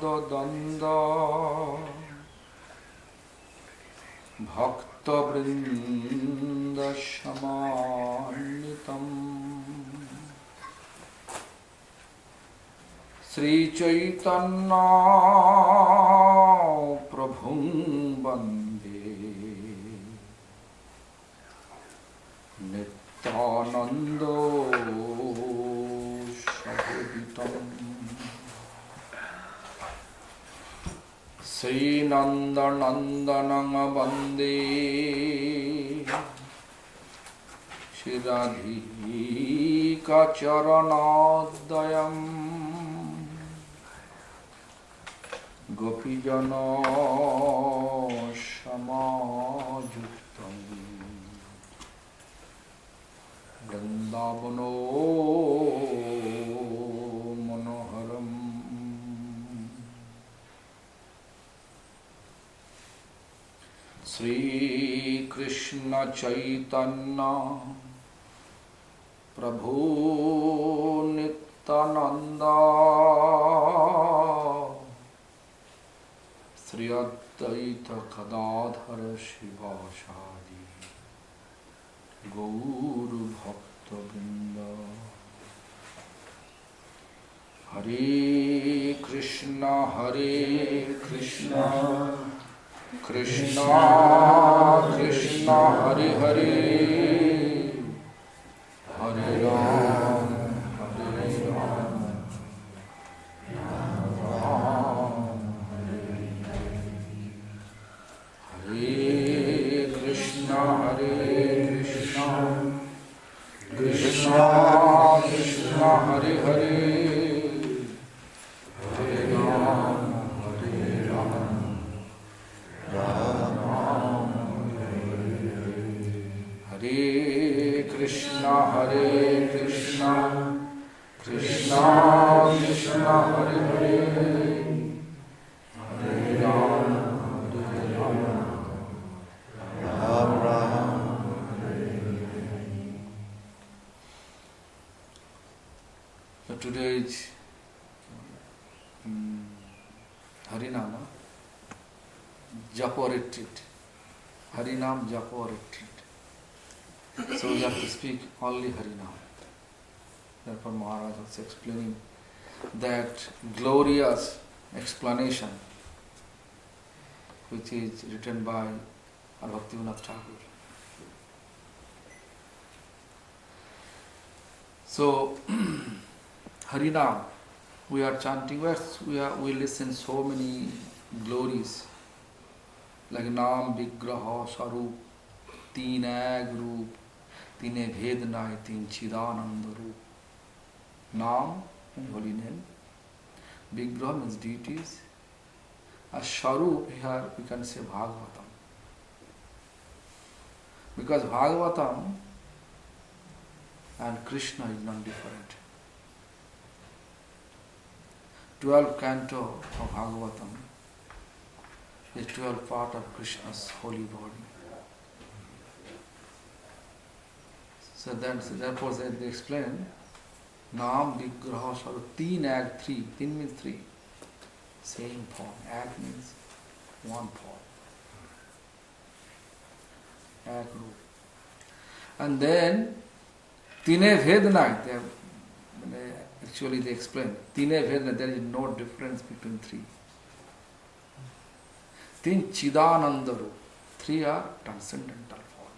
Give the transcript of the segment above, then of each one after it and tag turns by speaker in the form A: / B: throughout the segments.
A: Danda Bhakta Vrinda Shamanitam Sri Chaitanya Prabhum Bande Nityanando Shahoditam Sri Nanda Nandanang Bande Shri Radhika Charanadayam Gopijano Shamajuttam Vrindavano Manoharam Sri Krishna Chaitanya Prabhu Nityananda Sri Advaita Gadadhara Shivasadi Gauru Bhakta Vrinda Hare Krishna Krishna Krishna Hare Hare Hare Ram Hare Krishna Krishna Krishna Hare Hare Hare Ram Ram Ram Hare Krishna Krishna Krishna Hare Hare Hare Ram Today is Harinama Japa Retreat. Harinam Japa Retreat. So we have to speak only Harinam. Therefore Maharaj was explaining that glorious explanation which is written by Bhaktivinoda Thakur. So Harinam, we are chanting, we listen so many glories like Nam, Vigraha, Sarup, Teen Ag Roop, Tine Bhednai, Teen Chidananda Roop. Nam, holy name. Vigraha means deities. As Sarup, here we can say Bhagavatam. Because Bhagavatam and Krishna is not different. 12 canto of Bhagavatam is 12 part of Krishna's holy body. So therefore they explain Nam Vigraha Saru Teen Ag 3. Teen means 3. Same form. Ag means one form. Ag root. And then Tine Vednai, actually they explain, Tine Vedna, there is no difference between 3. Tin Chidanandaru, 3 are transcendental form.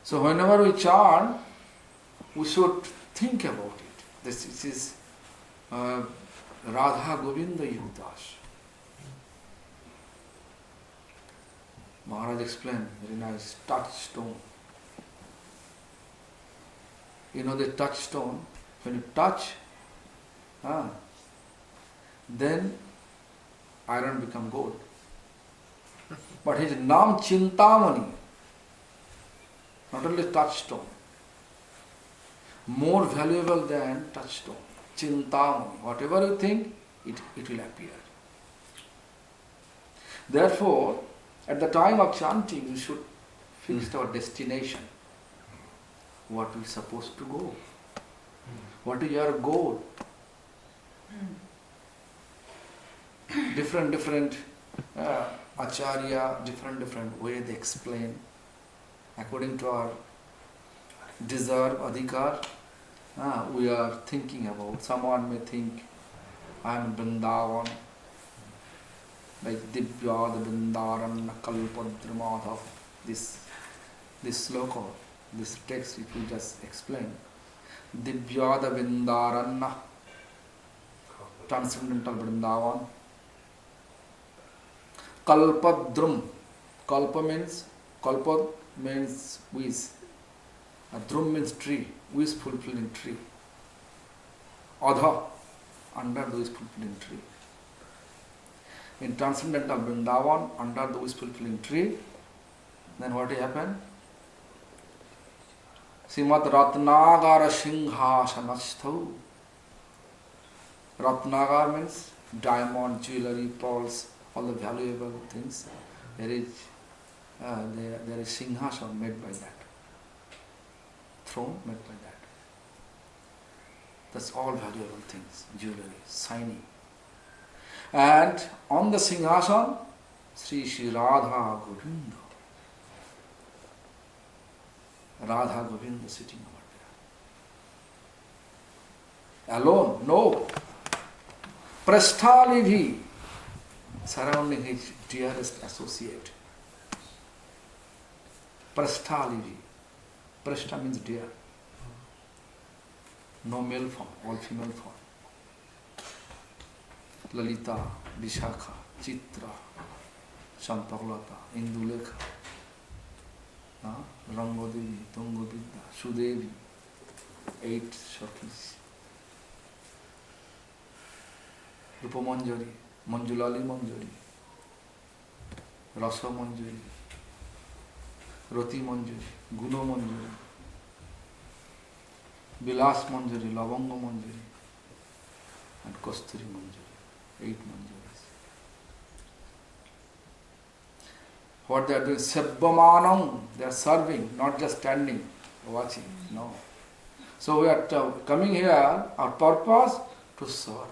A: So whenever we chant, we should think about it. This is Radha Govinda Yudas. Maharaj explained, very nice, touchstone. You know the touchstone, when you touch, then iron become gold. But his Nam Chintamani, not only touchstone, more valuable than touchstone. Chintamani, whatever you think, it will appear. Therefore, at the time of chanting, we should fix our destination. What we are supposed to go. What is your goal? Different acharya, different way they explain according to our desire, adhikar. We are thinking about. Someone may think I am in Vrindavan, like Divyad Vrindaran Kalpadrimadha. This sloka, this text, if you just explain, Divyad Vrindaran, transcendental Vrindavan. Kalpadrum, kalpa means wish. A drum means tree, wish fulfilling tree. Adha, under the wish fulfilling tree. In transcendental Vrindavan, under the wish fulfilling tree, then what will happen? Srimad Ratnagara Singhasanasthav. Ratnagar means diamond, jewelry, pearls, all the valuable things. There is Singhasan made by that. Throne made by that. That's all valuable things, jewelry, shiny. And on the Singhasan, Sri Radha Govinda. Radha Govinda sitting over there. Alone? No. Prasthalivi, surrounding his dearest associate. Prasthalivi. Prastha means dear. No male form, all female form. Lalita, Vishakha, Chitra, Champakulata, Indulekha, Rangodevi, Tungovidya, Sudevi, 8 Shakis. Rupa Manjari, Manjulali Manjari, Rasa Manjari, Rati Manjari, Guna Manjari, Vilas Manjari, Lavanga Manjari, and Kasturi Manjari, 8 Manjaris. What they are doing? Sebbamanam, they are serving, not just standing, watching. No. So we are coming here, our purpose to serve.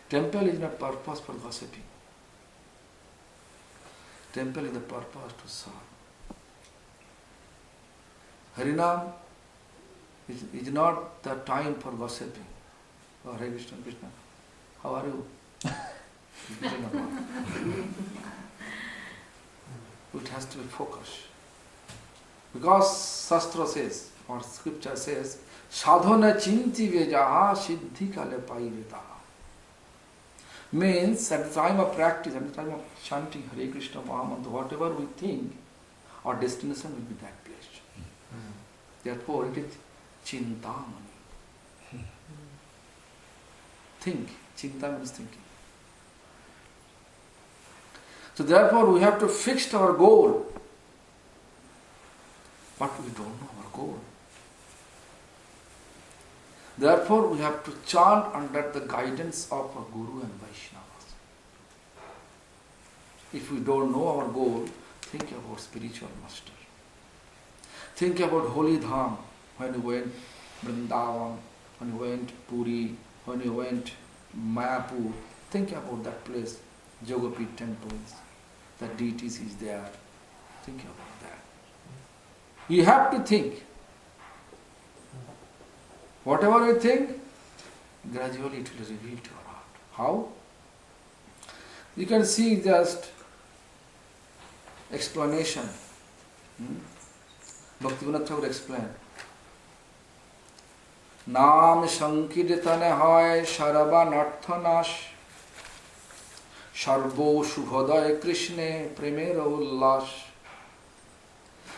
A: Temple is not purpose for gossiping. Temple is the purpose to serve. Harinam is not the time for gossiping. Oh, Hare Krishna, Krishna, how are you? It has to be focused. Because Shastra says, or Scripture says, Sadhana chinti vejaha siddhi kale paivetaha. Means at the time of practice, at the time of chanting Hare Krishna Mahamantra, whatever we think, our destination will be that place. Therefore it is chintamani. Think. Chinta means thinking. So therefore we have to fix our goal. But we don't know our goal. Therefore we have to chant under the guidance of our Guru and Vaishnavas. If we don't know our goal, think about spiritual master. Think about Holy Dham, when you went Vrindavan, when you went Puri, when you went Mayapur. Think about that place, Jogapit temples, the deities is there. Think about that. You have to think. Whatever you think, gradually it will reveal to your heart. How? You can see just explanation. Bhakti Thakur explained. Naam sankirtane hoy sarvan arthanash sarvo shubhoday Krishne premer ullas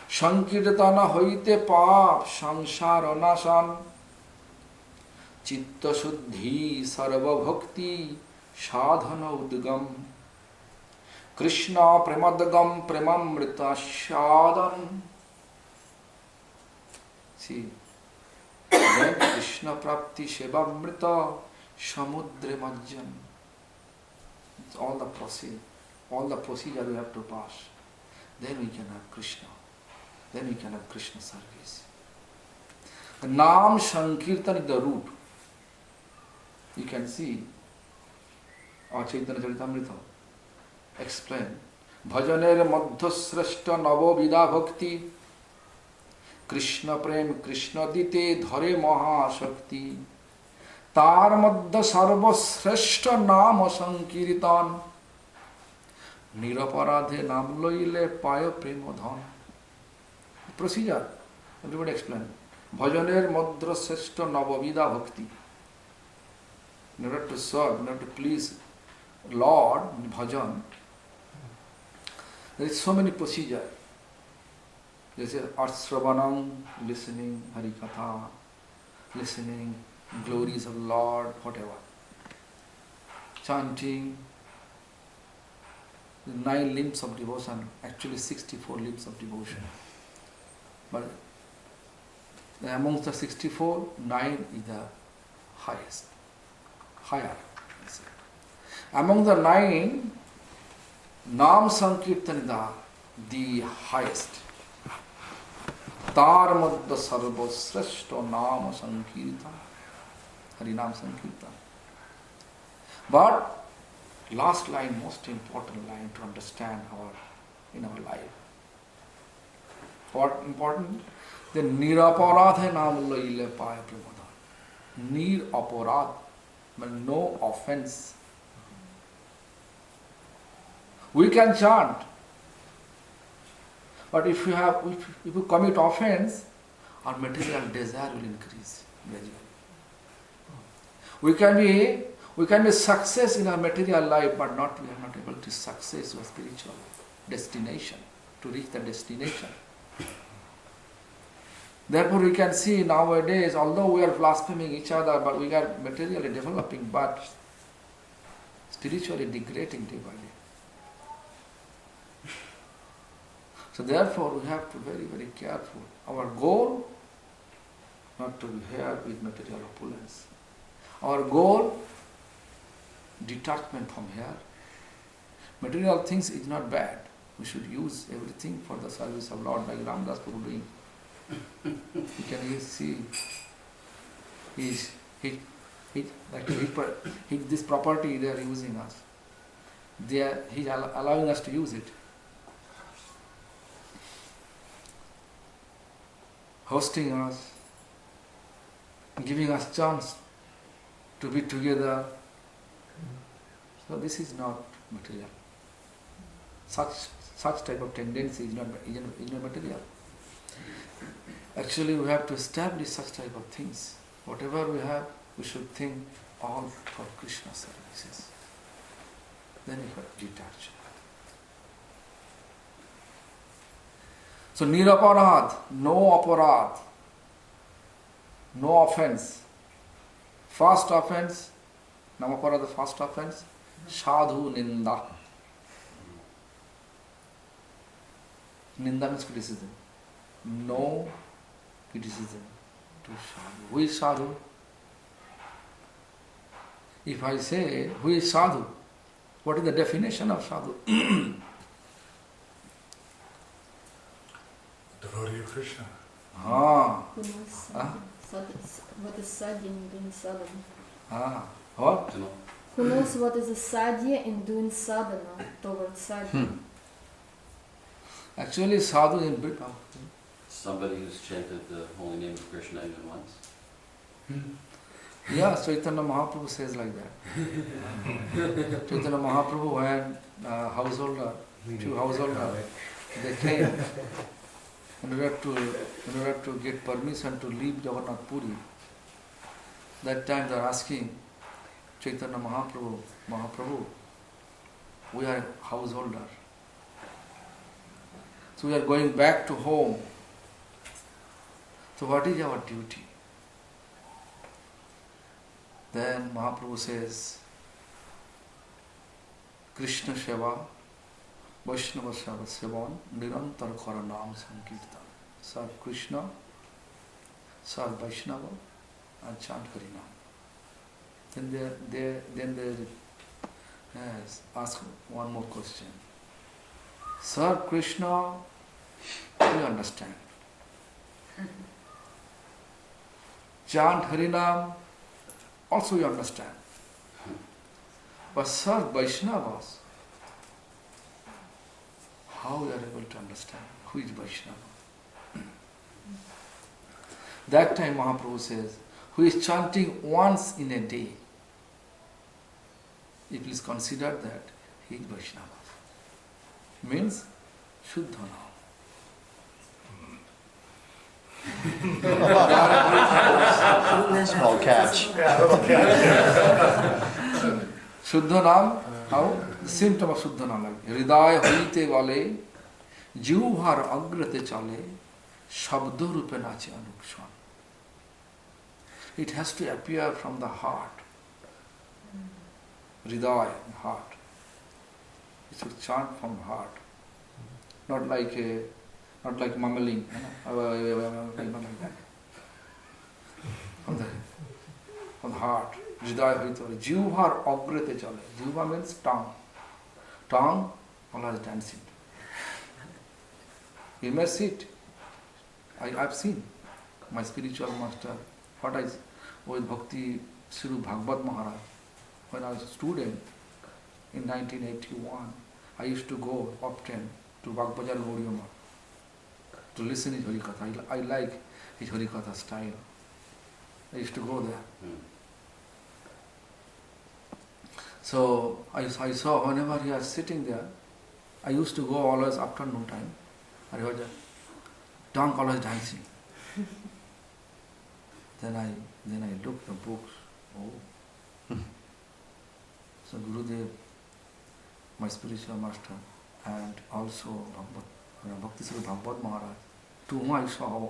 A: sankirtana hoite paap sansar anasan Chitta Shuddhi Sarva Bhakti Sadhana Udgam Krishna Premadagam Premamrita Shadan. See, when Krishna Prapti Shebamrita Samudre Majjan. It's all the procedure we have to pass. Then we can have Krishna. Then we can have Krishna service. The Nam Sankirtan is the root. You can see our Chaitanya Charitamrita explain. Bhajaner madhya srashta navo vida bhakti Krishna prem Krishna dite dhare maha shakti Tar madhya sarva srashta nama sankirtan Niraparadhe nam loile paya premadhan. Procedure. Everybody explain. Bhajaner madhya srashta nava vida bhakti. In order to serve, in order to please Lord, bhajan, there is so many procedures. There is Arthravanam, listening, Hari Katha, listening, glories of Lord, whatever. Chanting, the 9 limbs of devotion, actually 64 limbs of devotion. But amongst the 64, 9 is the highest. Higher. Among the 9, Nam Sankirtan is the highest. Tar madhya sarva srashta Nama Sankirtan. Harinam Sankirtan. But last line, most important line to understand in our life. What important? The niraparadhe namulla ille paya pramadhan. Niraparad. But no offense. We can chant, but if you commit offense, our material desire will increase gradually. We can be success in our material life, but we are not able to success our spiritual destination, to reach the destination. Therefore, we can see nowadays, although we are blaspheming each other, but we are materially developing, but spiritually degrading day by day. So therefore, we have to be very, very careful. Our goal, not to be here with material opulence. Our goal, detachment from here. Material things is not bad. We should use everything for the service of Lord, like Ramdas Prabhu doing. You can see this property they are using us. He's allowing us to use it. Hosting us, giving us chance to be together. So this is not material. Such type of tendency is not material. Actually, we have to establish such type of things. Whatever we have, we should think all for Krishna services. Then we have detachment. So, niraparad, no aparad, no offense. First offense, namaparad, the first offense, sadhu ninda. Ninda means criticism. No criticism to sadhu. Who is sadhu? If I say, who is sadhu? What is the definition of sadhu?
B: Devotee of Krishna.
C: Who knows what is sadhya in doing sadhana?
A: What?
C: Who knows what is a sadhya in doing sadhana towards sadhya?
A: Actually, sadhu in Britain.
D: Somebody who's chanted the holy name of Krishna even once.
A: Yeah, Chaitanya Mahaprabhu says like that. Chaitanya Mahaprabhu, when two householder, they came in order to get permission to leave Jagannath Puri. That time they are asking Chaitanya Mahaprabhu, we are householder. So we are going back to home. So what is our duty? Then Mahaprabhu says, Krishna Seva, Vaishnava Seva Sevan, Nirantar Kara Nam Sankirtan. Serve Krishna, serve Vaishnava, and chant Harinam. Then they ask one more question. Serve Krishna, we understand. chant Harinam, also you understand. But serve Vaishnavas, how you are able to understand who is Vaishnava? That time Mahaprabhu says, who is chanting once in a day, you please consider that he is Vaishnava. Means Shuddha Nam.
B: Small catch.
A: Shuddha Nam, how? The symptom of Shuddha Nam, like Hridaya hoite vale, Jivhar agrate chale, Shabdo rupe nache anukshan. It has to appear from the heart. Hridaya, heart. It should chant from heart. Not like mumbling, like that. From the heart. Hridaya hoite vale, Jivhar agrate chale. Jivha means tongue. Tongue, always dancing. You may sit. I've seen my spiritual master, what I with Bhakti Srila Bodhayan Maharaja. When I was a student in 1981, I used to go often to Bagbajar Gauriya to listen his Harikatha. I like his Harikatha style. I used to go there. So I saw whenever he was sitting there, I used to go always afternoon time. I was tongue always dancing. Then I looked the books. Oh. So Gurudev, my spiritual master, and also Bhakti Srila Bodhayan Maharaja, to whom I saw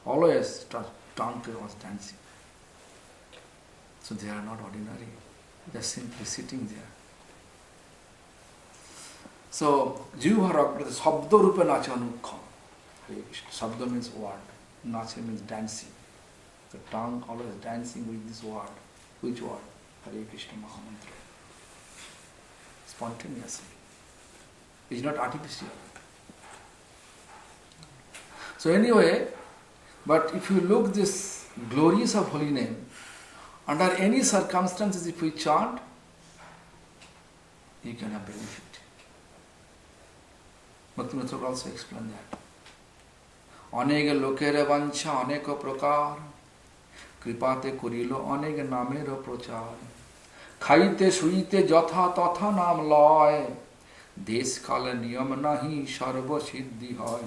A: always tongue was dancing. So they are not ordinary. They are simply sitting there. So, Jivhara, Sabda Rupa Nacha Anukkha. Sabda means word. Nacha means dancing. The tongue always dancing with this word. Which word? Hare Krishna Mahamantra. Spontaneously. It's not artificial. So anyway, but if you look this glories of holy name, under any circumstances if we chant, you can have benefit. Bhakti Thakur also explained that. Anega lokere vancha aneko prakar, kripate korilo anega namero prochar, khaite suite jatha tatha nam loy, desh kala niyam nahi sarva siddhi hoy,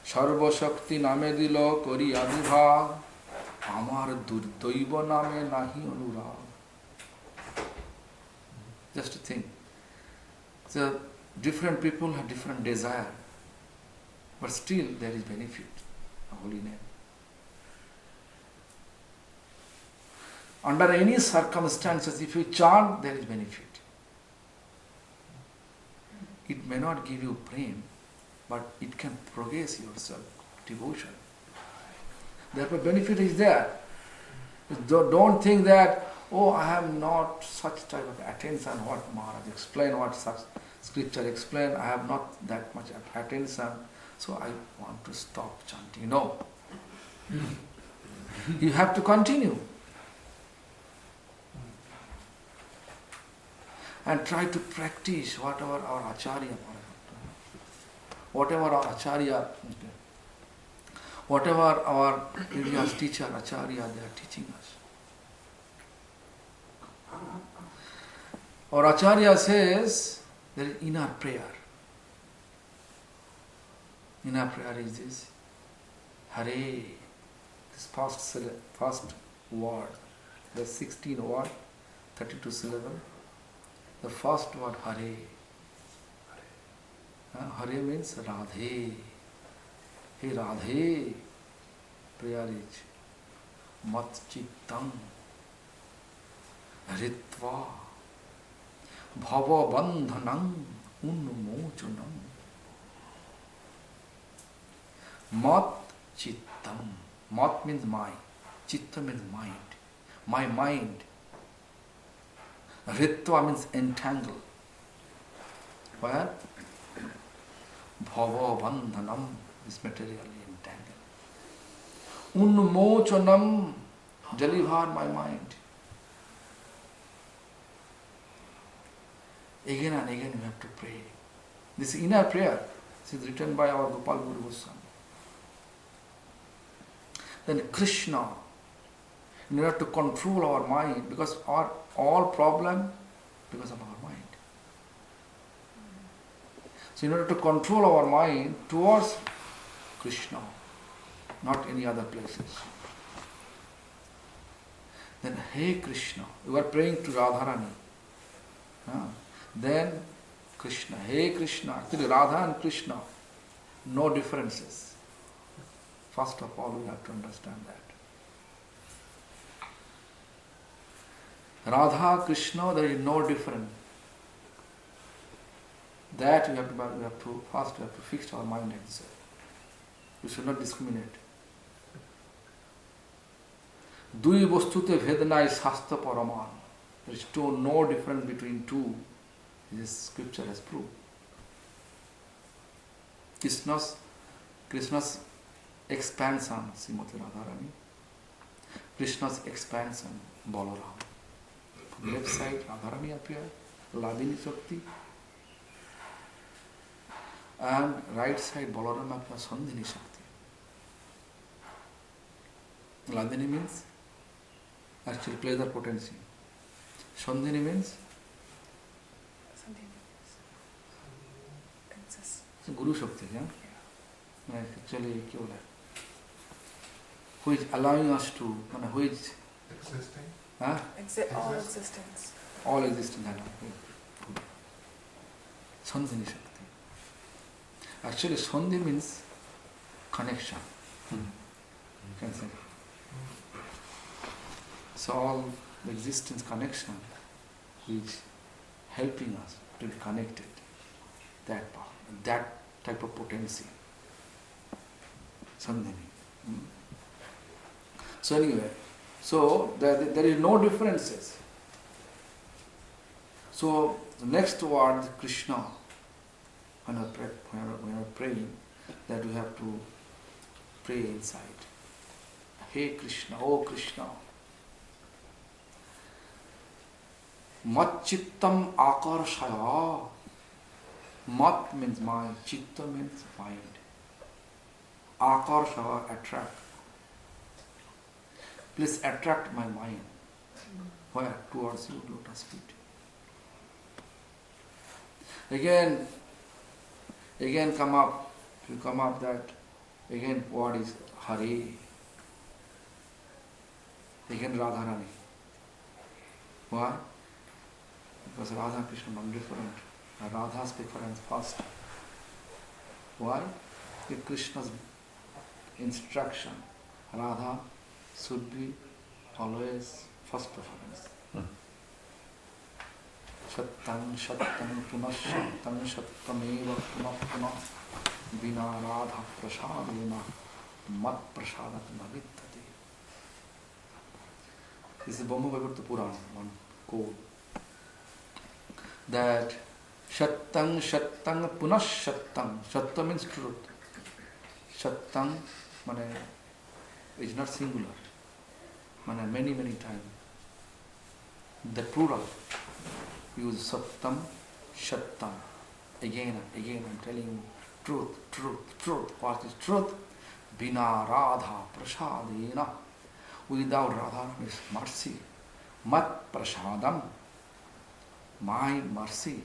A: sarva shakti name dilo kori adibhag, amar durdaiva name nahi anurag. Just to think. So, different people have different desire, but still there is benefit of holy name. Under any circumstances, if you chant, there is benefit. It may not give you prem, but it can progress yourself, devotion. Therefore, benefit is there. Don't think that, oh, I have not such type of attention, what Maharaj explained, what such scripture explained, I have not that much attention, so I want to stop chanting. No. You have to continue. And try to practice whatever our Acharya, whatever our previous teacher, Acharya, they are teaching us. Our Acharya says, there is inner prayer. Inner prayer is this, Hare, this first word, the 16 word, 32 syllable. The first word, Hare. Hare means Radhe. Hey Radhe. Prayer is Mat Chittam Ritva Bhava Bandhanam Unmochanam. Mat Chittam. Mat means mind. Chitta means mind. My mind. Ritva means entangle. Where? Bhava bandhanam is materially entangled. Unmochanam, Deliver my mind. Again and again you have to pray. This inner prayer, this is written by our Gopal Guru Goswami. Then Krishna, in order to control our mind, because our all problem because of our mind. So in order to control our mind towards Krishna, not any other places. Then, Hey Krishna, you are praying to Radharani. Then Krishna, Hey Krishna, actually Radha and Krishna, no differences. First of all, we have to understand that. Radha, Krishna, there is no difference. That we have to fix our mind and say. We should not discriminate. Dui vastute vedana is hasta paraman. There is no difference between two. This scripture has proved. Krishna's expansion, Srimati Radharani. Krishna's expansion, Balaram. From left side, Radharani appeared, Ladini Shakti. And right side, Balaram appears, Sandhini Shakti. Ladini means actually pleasure potency. Sandhini means Guru Shakti, yeah? Actually, who is allowing us to, who is
B: existing?
E: All existence.
A: All existence. Sandhini Shakti. Actually, Sandhi means connection. You can say. So all the existence connection is helping us to be connected. That part, that type of potency. Sandhini. So anyway, so there is no differences. So the next word, Krishna, when we are praying, that we have to pray inside. Hey Krishna, oh Krishna. Mat chittam akarshaya. Mat means mind, chitta means mind. Akarshaya, attract. Please attract my mind. Where? Towards your lotus feet. Again come up. You come up that again what is Hare. Again Radharani. Why? Because Radha and Krishna are different. Radha's preference first. Why? If Krishna's instruction, Radha should be always first preference. Shattam shattam punah shattam shattameva punah punah vina radha prasadena mat prasadat navittati. This is Brahma Vaibharta Purana, one code. That Shattam Shattam Punah Shattam. Shattam means truth. Shattam is not singular. Many times. The plural use Sattam Shattam. Again and again I'm telling you truth. What is truth? Bina Radha Prasadena. Without Radha is mercy. Mat Prasadam. My mercy.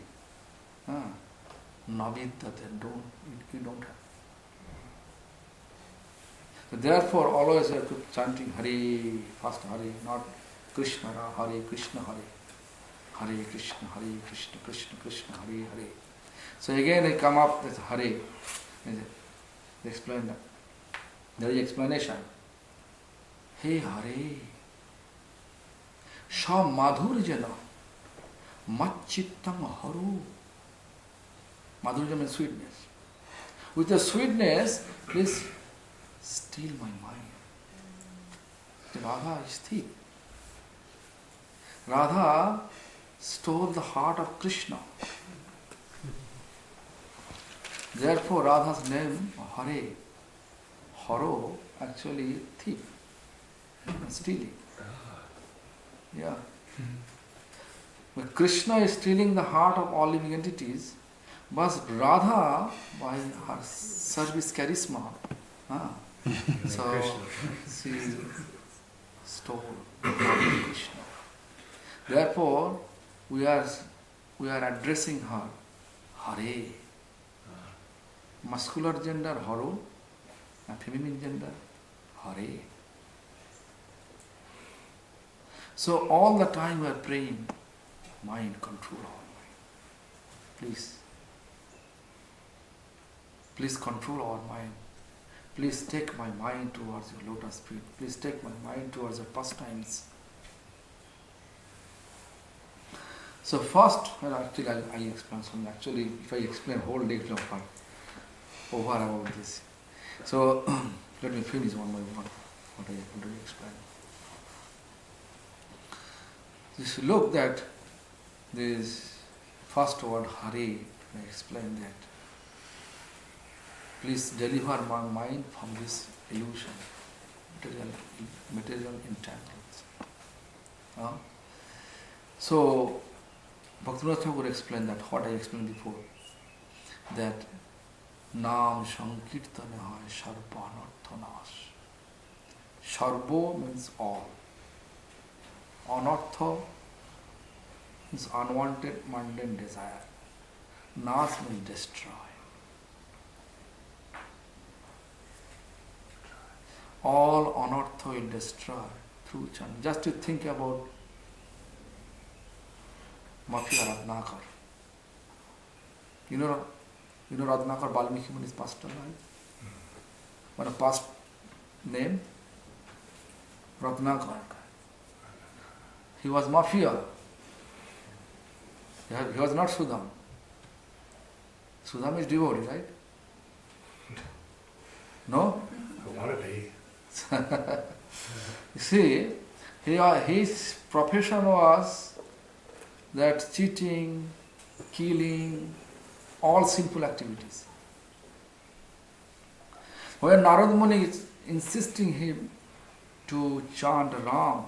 A: Naviddate, you don't have. So therefore, always you have to chanting Hare, first Hare, not Krishna, Hare Krishna, Hare Krishna, Krishna Krishna, Hare Hare. So again they come up with Hare. They explain that. There is explanation. Hey Hare, Sha Madhurjana, Machittam Haru. Madhurya means sweetness. With the sweetness, please steal my mind. Radha is thief. Radha stole the heart of Krishna. Therefore, Radha's name, Hare, Haro, actually thief, stealing. Yeah. But Krishna is stealing the heart of all living entities, but Radha, by her service charisma, so she stole Krishna. Therefore, we are addressing her, Hare. Muscular gender, Haru, and feminine gender, Hare. So all the time we are praying, mind, control our mind. Please. Please control our mind. Please take my mind towards your lotus feet. Please take my mind towards your pastimes. So first, actually I explain something. Actually, if I explain whole day, it's over about this. So let me finish one by one what I already explained. Just look that this first word Hare, I explained that. Please deliver my mind from this illusion, material entanglements. So Bhaktivinoda Thakur explained that what I explained before, that Naam Sankirtana hai Sarvanarthanash. Sarvo means all. Anartha means unwanted mundane desire. Nash means destroy. All anartha will destroy through chant. Just to think about Mafia Ratnakar. You know Ratnakar, Valmiki Muni's past life? What a past name? Ratnakar. He was Mafia. He was not Sudam. Sudam is devotee, right? No?
B: I want to be.
A: You see, his profession was that cheating, killing, all sinful activities. When Narad Muni is insisting him to chant Ram,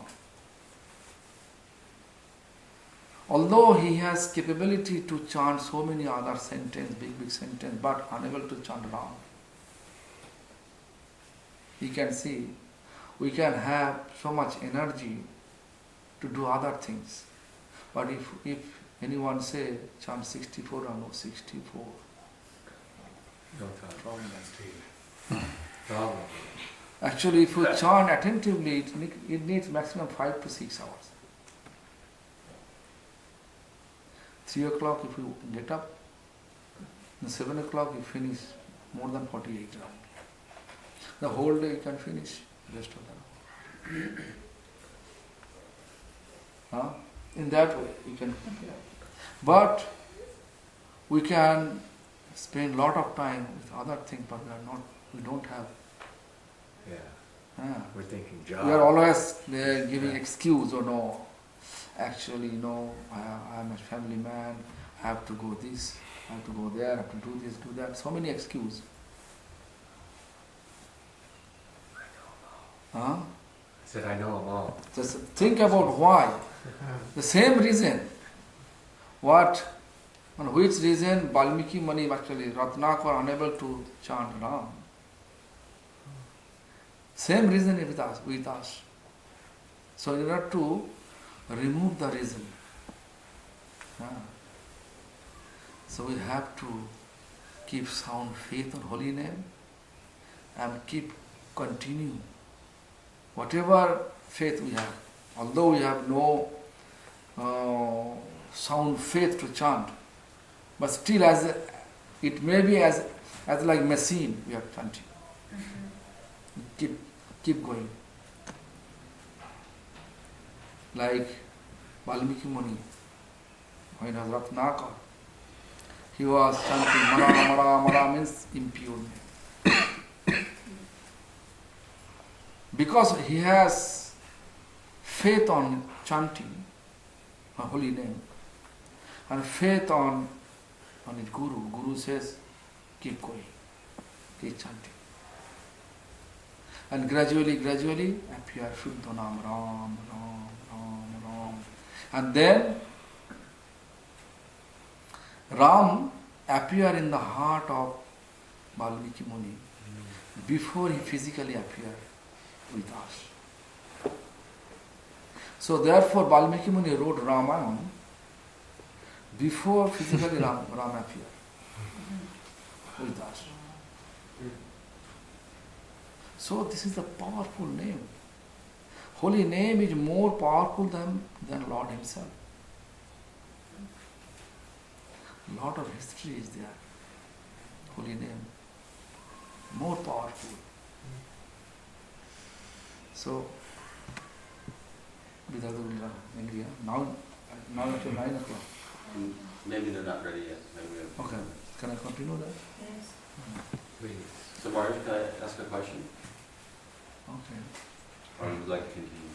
A: although he has capability to chant so many other sentences, big sentences, but unable to chant Ram, he can see we can have so much energy to do other things. But if anyone say chant 64 or no 64,
D: No
A: problem. Actually, if you chant attentively, it needs maximum 5 to 6 hours. 3 o'clock if you get up, and 7 o'clock you finish more than 48 rounds. The whole day you can finish rest of the night. In that way you can. But we can spend a lot of time with other things, but we don't have.
B: Yeah. We're thinking job.
A: We are always giving excuse or no. Actually, I am a family man, I have to go this, I have to go there, I have to do this, do that. So many excuses.
B: I said, I know them all.
A: Just think about why. The same reason. On which reason Valmiki Muni, actually Ratnakar, were unable to chant Ram. Same reason with us. So in order to remove the reason, so we have to keep sound faith on holy name and continue whatever faith we have. Although we have no sound faith to chant, but still it may be as like machine we are chanting. Keep going. Like Valmiki Muni, when he was Ratnakar, he was chanting Mara Mara Mara means impure name. Because he has faith on chanting a holy name and faith on his Guru. Guru says, keep going, keep chanting. And gradually appear Shuddha Nam, Ram, Ram, Ram, Ram. And then Ram appear in the heart of Valmiki Muni before he physically appeared with us. So therefore Valmiki Muni wrote Ramayana before physically Ram appeared with us. So this is the powerful name. Holy name is more powerful than Lord himself. Lot of history is there. Holy name. More powerful. So, now it's 9 o'clock.
D: Maybe they're not ready yet. Maybe we have...
A: Okay. Can I continue that?
C: Yes.
B: Please.
D: So Martin, can I ask a question?
A: Okay.
D: Or would you like to continue?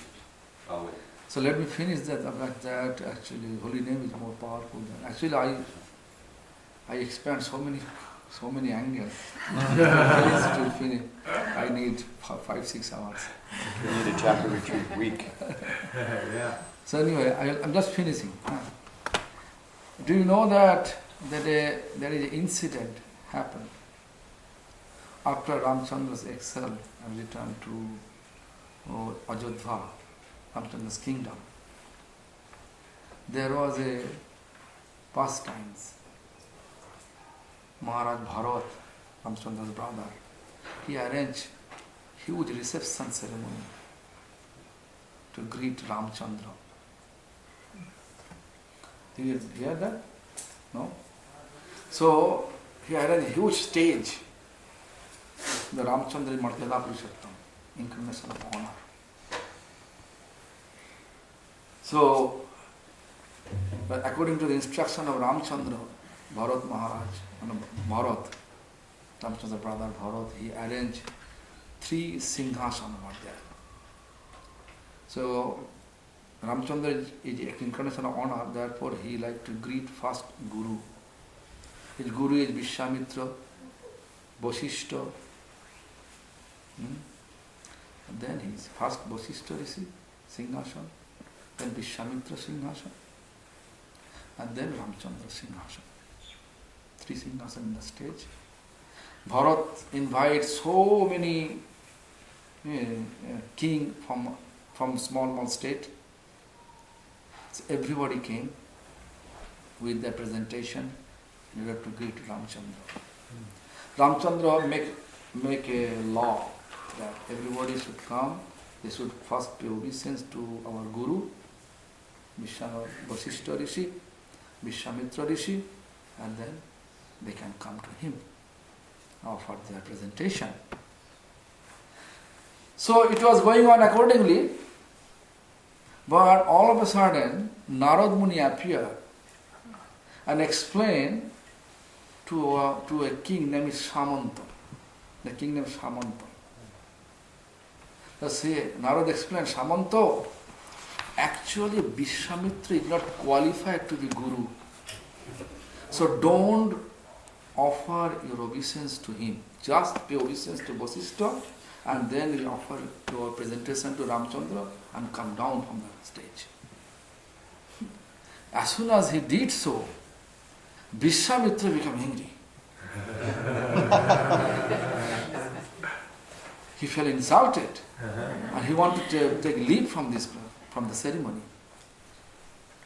D: I'll wait.
A: So let me finish that about that. Actually, holy name is more powerful than. Actually, I expand so many angles. To finish, I need 5-6 hours.
F: We need a Japa Retreat week.
B: Yeah.
A: So anyway, I'm just finishing. Do you know that there is an incident happened after Ramchandra's exile and returned to Ajodhya, Ramchandra's kingdom? There was a pastimes. Maharaj Bharat, Ramchandra's brother, he arranged huge reception ceremony to greet Ramchandra. Did you hear that? No? So he arranged a huge stage, the Ramchandra Martyada Purushottam, incarnation of honor. So, according to the instruction of Ramchandra, Bharat Maharaj, Bharat, Ramchandra's brother Bharat, he arranged 3 Singhasana over there. So, Ramchandra is incarnation of honor, therefore he like to greet first Guru. His Guru is Vishwamitra, Vasishta. And then his first Vasishta Rishi, Singhasana, then Vishwamitra Singhasana, and then Ramchandra Singhasana. 3 Singhasana in the stage. Bharat invites so many king from small state. So everybody came with their presentation in order to greet Ramchandra. Ramchandra make a law that everybody should come. They should first pay obeisance to our Guru, Vasishta Rishi, Vishwamitra Rishi, and then they can come to him, offer their presentation. So it was going on accordingly, but all of a sudden Narad Muni appeared and explained to a king named Samanta. The king named Samanta. Narad explained, Samanta, actually Vishwamitra is not qualified to be Guru. So don't offer your obeisance to him. Just pay obeisance to Vasishta and then you offer your presentation to Ramchandra and come down from the stage. As soon as he did so, Vishwamitra became angry. He felt insulted and he wanted to take leave from the ceremony.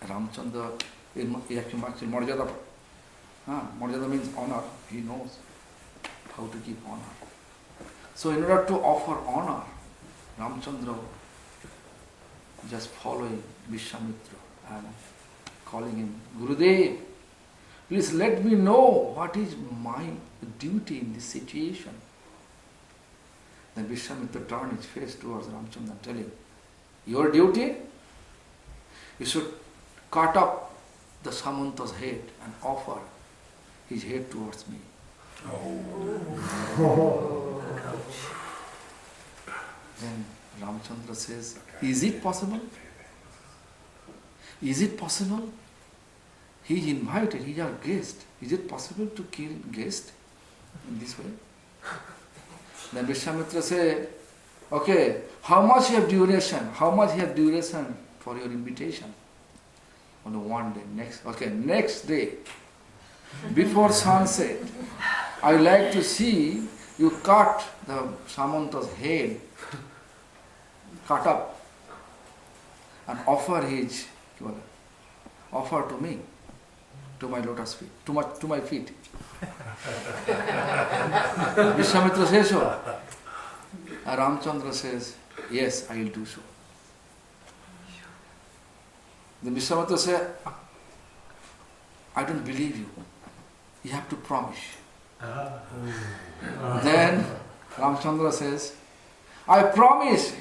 A: Ramchandra, actually Marjada. Marjada means honor. He knows how to give honor. So in order to offer honor, Ramchandra just following Vishwamitra and calling him, Gurudev, please let me know what is my duty in this situation. Then Vishwamitra turned his face towards Ramchandra and telling, your duty? You should cut up the Samanta's head and offer his head towards me. Then Ramchandra says, is it possible? Is it possible? He is invited, he is our guest. Is it possible to kill guest in this way? Then Vishwamitra says, Okay, how much you have duration? How much you have duration for your invitation? Only one day. Next day, before sunset, I like to see you cut the Samanta's head, cut up, and offer to me, to my lotus feet, to my feet. Vishwamitra says so. And Ramchandra says, yes, I will do so. The Vishwamitra says, I don't believe you. You have to promise. Then Ramchandra says, I promise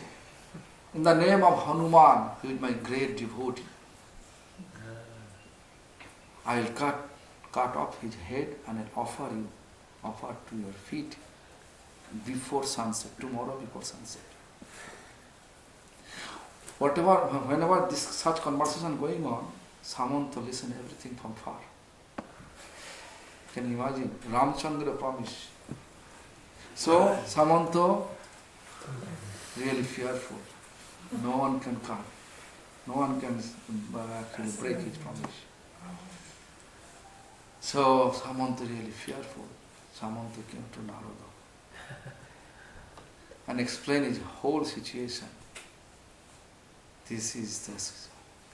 A: in the name of Hanuman, who is my great devotee. I will cut off his head and I'll offer to your feet before sunset, tomorrow before sunset. Whenever such conversation going on, Samanta listen everything from far. Can you imagine? Ramchandra promise. So Samanta really fearful. No one can come. No one can actually break his promise. So Samanta really fearful. Samanta came to Narada and explained his whole situation. This is this.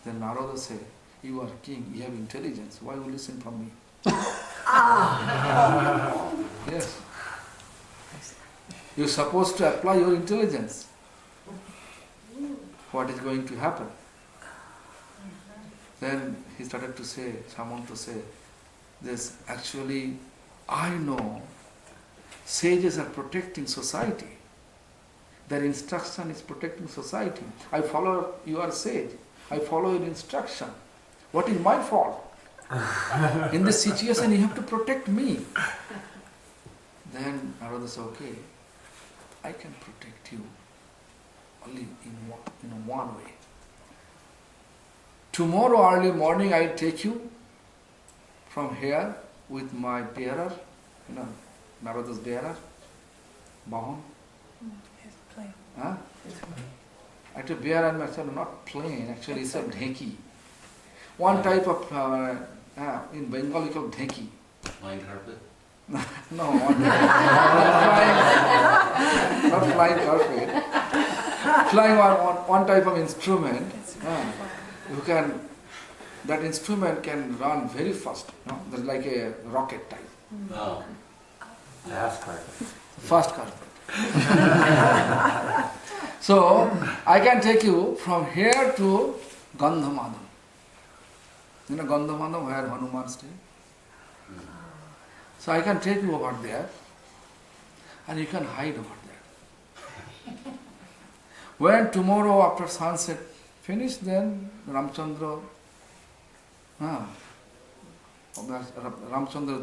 A: Then Narada said, you are king, you have intelligence, why you listen from me? Yes. You're supposed to apply your intelligence. What is going to happen? Then he started to say, Samanta said, this actually, I know sages are protecting society. Their instruction is protecting society. I follow, you are sage. I follow your instruction. What is my fault? In this situation, you have to protect me. Then Narada said, okay, I can protect you only in one way. Tomorrow early morning, I will take you from here with my bearer, Narada's bearer, Bahan.
E: His plane.
A: Huh? Actually, bear and myself not plain, actually it's a dheki. One type of, in Bengal we call dheki.
D: Flying carpet?
A: No, not flying carpet. Flying one type of instrument. That instrument can run very fast. That's like a rocket type.
D: Oh.
B: Fast carpet.
A: Fast carpet. So, I can take you from here to Gandhamadam. You know Gandhamadam, where Hanuman stays? So I can take you over there and you can hide over there. When tomorrow after sunset finish, then Ramchandra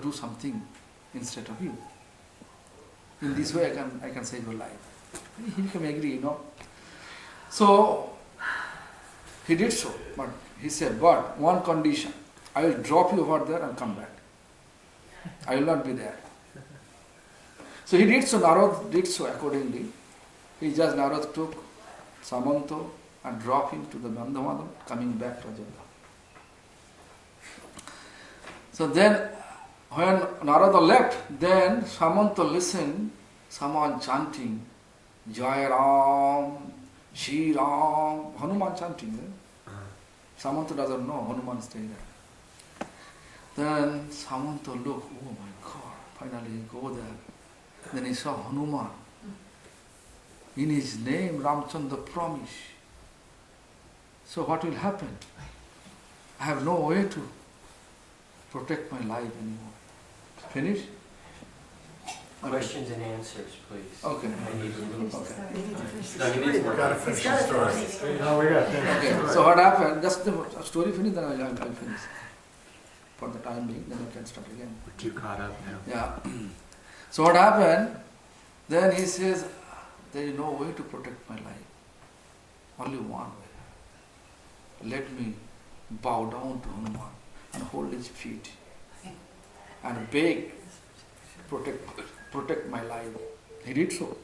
A: do something instead of you. In this way I can save your life. He became angry, So he did so, but he said, but one condition, I will drop you over there and come back. I will not be there. So he did so, Narada did so accordingly. Narada took Samanta and dropped him to the Gandhamadam, coming back to Ajodhya. So then, when Narada left, then Samanta listened, someone chanting, Jai Ram, Shri Ram, Hanuman chanting. Samanta doesn't know Hanuman staying there. Then Samanta looked, oh my God, finally he go there. Then he saw Hanuman. In his name, Ramchandra promised. So what will happen? I have no way to protect my life anymore. Finish?
F: Questions and answers, please.
A: Okay.
F: I need to move.
A: Okay.
D: No, he needs more.
B: Gotta finish the story. No, we got to finish the
A: Okay.
B: story.
A: So what happened? Just the story finished, then I'll finish. For the time being, then we can start again.
B: We're too caught up now.
A: Yeah. So what happened? Then he says, there is no way to protect my life. Only one way. Let me bow down to Hanuman and hold his feet and beg, protect my life. He did so.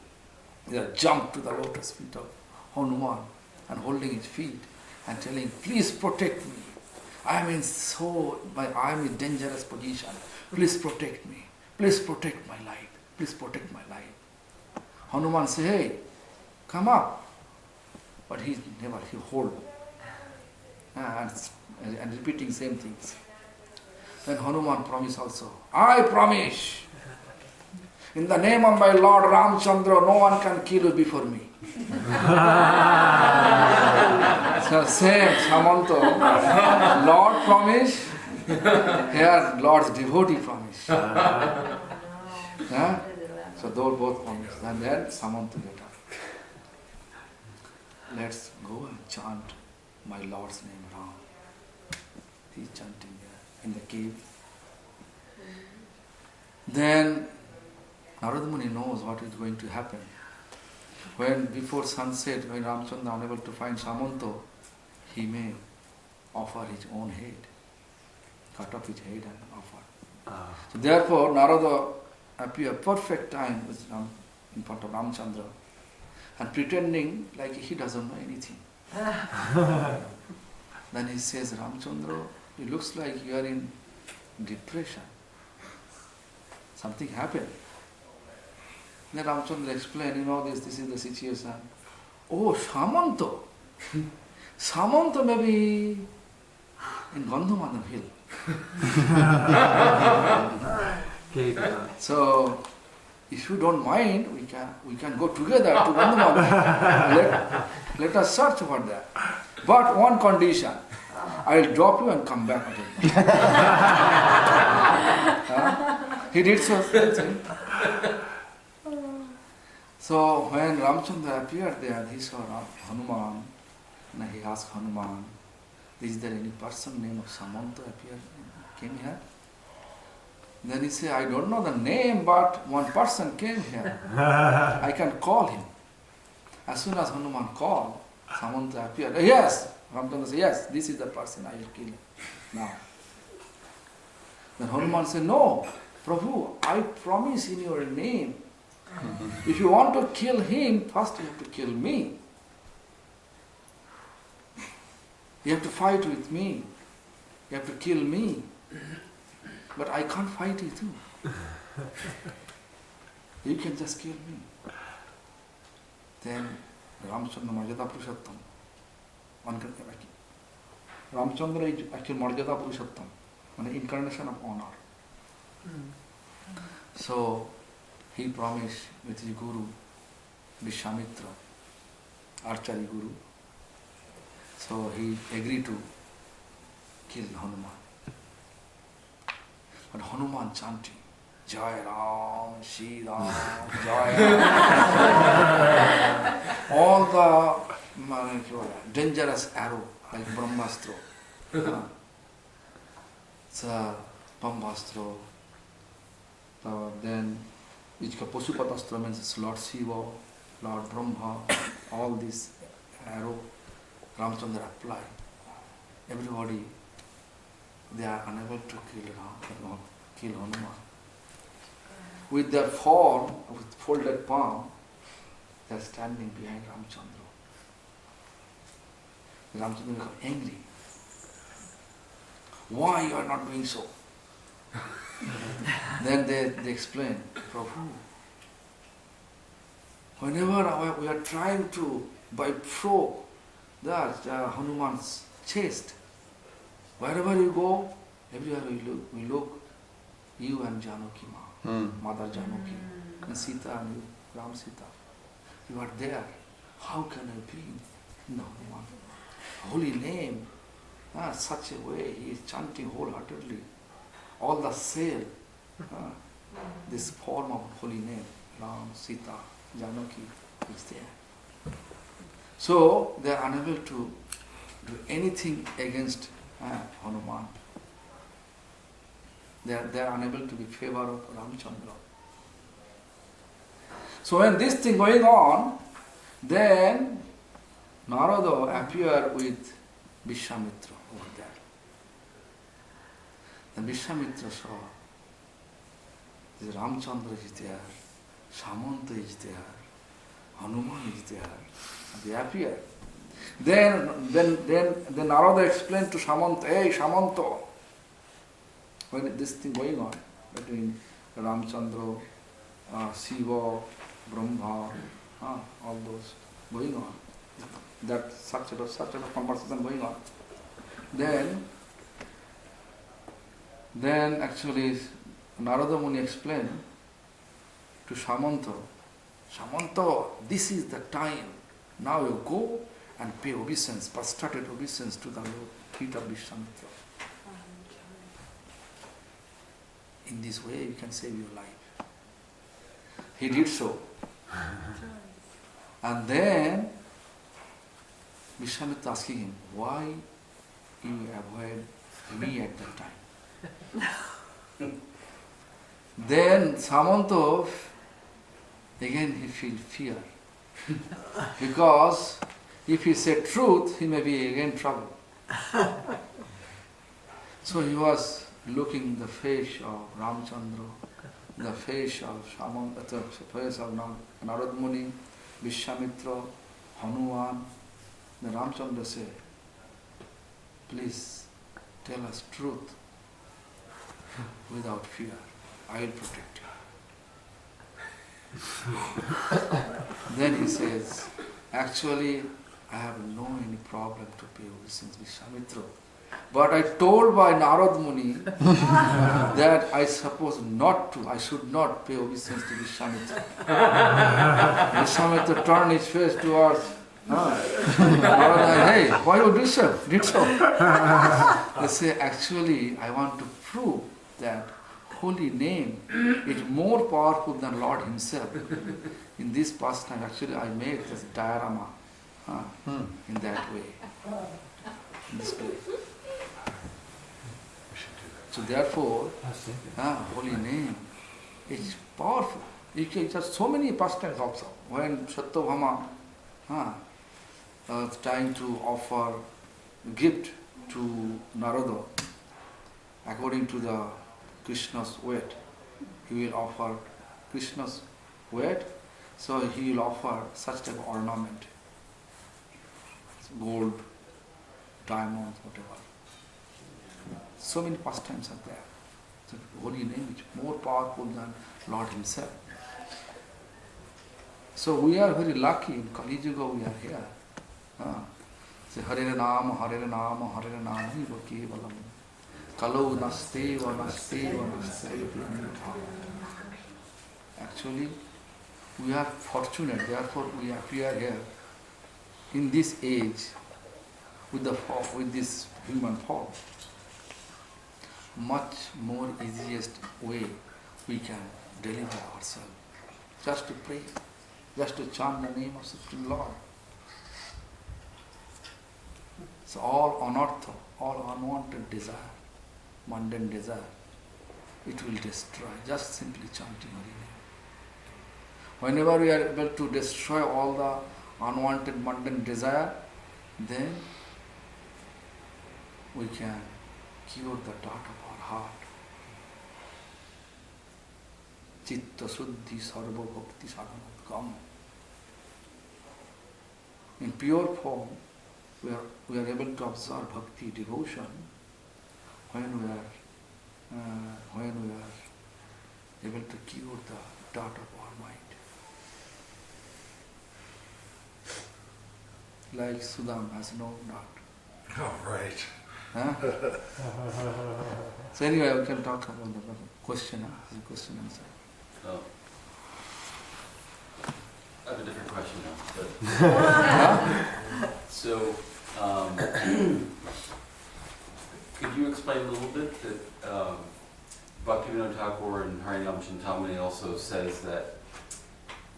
A: They jumped to the lotus feet of Hanuman and holding his feet and telling, please protect me. I am in dangerous position. Please protect me. Please protect my life. Please protect my life. Hanuman said, hey, come up. But he hold. And repeating same things. Then Hanuman promised also, I promise, in the name of my Lord Ramchandra, no one can kill you before me. So same, Samanta, Lord promise, here Lord's devotee promise. So those both promise. And then Samanta get up. Let's go and chant my Lord's name Ram. He's chanting there in the cave. Then Narada Muni knows what is going to happen. When before sunset, when Ramchandra unable to find Samanta, he may offer his own head, cut off his head and offer. So therefore, Narada appeared perfect time in front of Ramchandra and pretending like he doesn't know anything. Then he says, Ramchandra, it looks like you are in depression. Something happened. Then Ramchandra explained, this is the situation. Oh, Samanta. Samanta may be in Gandhamadam hill. So, if you don't mind, we can go together to Gandhamadam. Let us search for that. But one condition, I will drop you and come back again. He did so. So when Ramchandra appeared there, he saw Hanuman, and he asked Hanuman, is there any person named Samanta came here? Then he said, I don't know the name, but one person came here. I can call him. As soon as Hanuman called, Samanta appeared. Yes! Ramchandra said, yes, this is the person, I will kill him now. Then Hanuman said, no, Prabhu, I promise in your name, if you want to kill him, first you have to kill me. You have to fight with me. You have to kill me. But I can't fight you too. You can just kill me. Then Ramchandra Marjada Purushottam. Ramchandra is actually Marjada Purushottam, an incarnation of honor. So he promised with his guru, Vishamitra, archery guru. So he agreed to kill Hanuman. But Hanuman chanting, Jai Ram, Shri Ram, Jai Ram. All the dangerous arrow, like Brahmastra. Brahmastra. Then Pashupatastra means Lord Shiva, Lord Brahma, all these arrow Ramchandra apply. Everybody, they are unable to kill Hanuman. With their form, with folded palm, they are standing behind Ramchandra. Ramchandra becomes angry. Why you are not doing so? Then they explain, Prabhu, whenever we are trying to, by probe, Hanuman's chest, wherever you go, everywhere we look, you and Janaki Ma, Mother Janaki, and Sita and you, Ram Sita, you are there. How can I be in the Hanuman? Holy name, such a way, he is chanting wholeheartedly. All the cell, this form of holy name, Ram, Sita, Janaki, is there. So they are unable to do anything against Hanuman. They are unable to be favor of Ramchandra. So when this thing going on, then Narada appeared with Vishamitra over there. Then Vishamitra saw this Ramchandra is there, Samanta is there, Hanuman is there. They appear. Then Narada explained to Samanta, hey Samanta, when this thing going on between Ramchandra, Shiva, Brahma, all those going on, that such a conversation going on. Then actually Narada Muni explained to Samanta, Samanta, this is the time. Now you go and pay obeisance, prostrated obeisance to the feet of Vishwamitra. In this way you can save your life. He did so. And then Vishwamitra asking him, why you avoid me at that time? Then Samanta, again he feels fear. Because if he said truth, he may be again trouble. So he was looking the face of Ramchandra, the face of Samanta, the face of Narada Muni, Vishwamitra, Hanuman. Then Ramchandra said, please tell us truth without fear. I will protect you. Then he says, actually, I have no any problem to pay obeisance Vishwamitra. But I told by Narad Muni that I I should not pay obeisance to Vishwamitra. Vishwamitra turned his face towards Narada, hey, why you did so? They say, actually, I want to prove that holy name is more powerful than Lord himself. In this pastime, actually, I made this diorama in that way, in this way. So therefore, holy name is powerful. You can just so many pastimes also. When Satyabhama trying to offer gift to Narada, according to the Krishna's weight, he will offer Krishna's weight, so he will offer such type of ornament, gold, diamonds, whatever. So many pastimes are there. So holy name is more powerful than Lord himself. So we are very lucky in Kali Yuga we are here. Say Hare Nama, Hare Nama, Hare Nama, Hiva Kevalam. Kalau Nasteva, Nasteva, Nasteva. Actually, we are fortunate, therefore we appear here in this age with this human form. Much more easiest way we can deliver ourselves. Just to pray, just to chant the name of Supreme Lord. So all anartha, all unwanted desire, mundane desire, it will destroy, just simply chanting Hari name. Whenever we are able to destroy all the unwanted mundane desire, then we can cure the doubt of our heart. Chitta Suddhi Sarva Bhakti Sadhanat Kam. In pure form, we are able to observe bhakti, devotion, when we are able to cure the doubt of our mind. Like Sudam has no doubt.
B: Oh, right.
A: Huh? So anyway, we can talk about the question answer.
D: Oh. I have a different question now. But so, could you explain a little bit that Bhaktivinoda Thakur and Harinam Chintamani also says that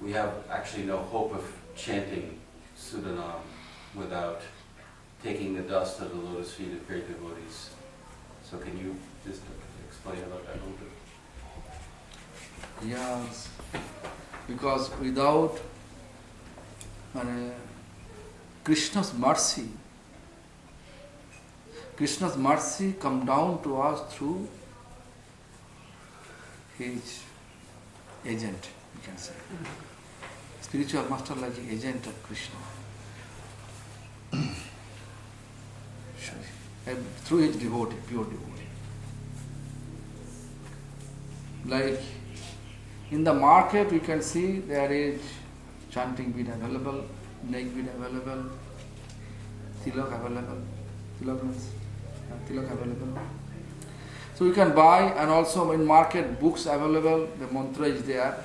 D: we have actually no hope of chanting Sudanam without taking the dust of the lotus feet of great devotees. So can you just explain about that a little bit?
A: Yes, because without Krishna's mercy come down to us through his agent, you can say. Spiritual master like an agent of Krishna. And through his devotee, pure devotee. Like in the market we can see there is chanting bead available, neck bead available, tilak available. Tilak means tilak available. So you can buy, and also in market books available, the mantra is there.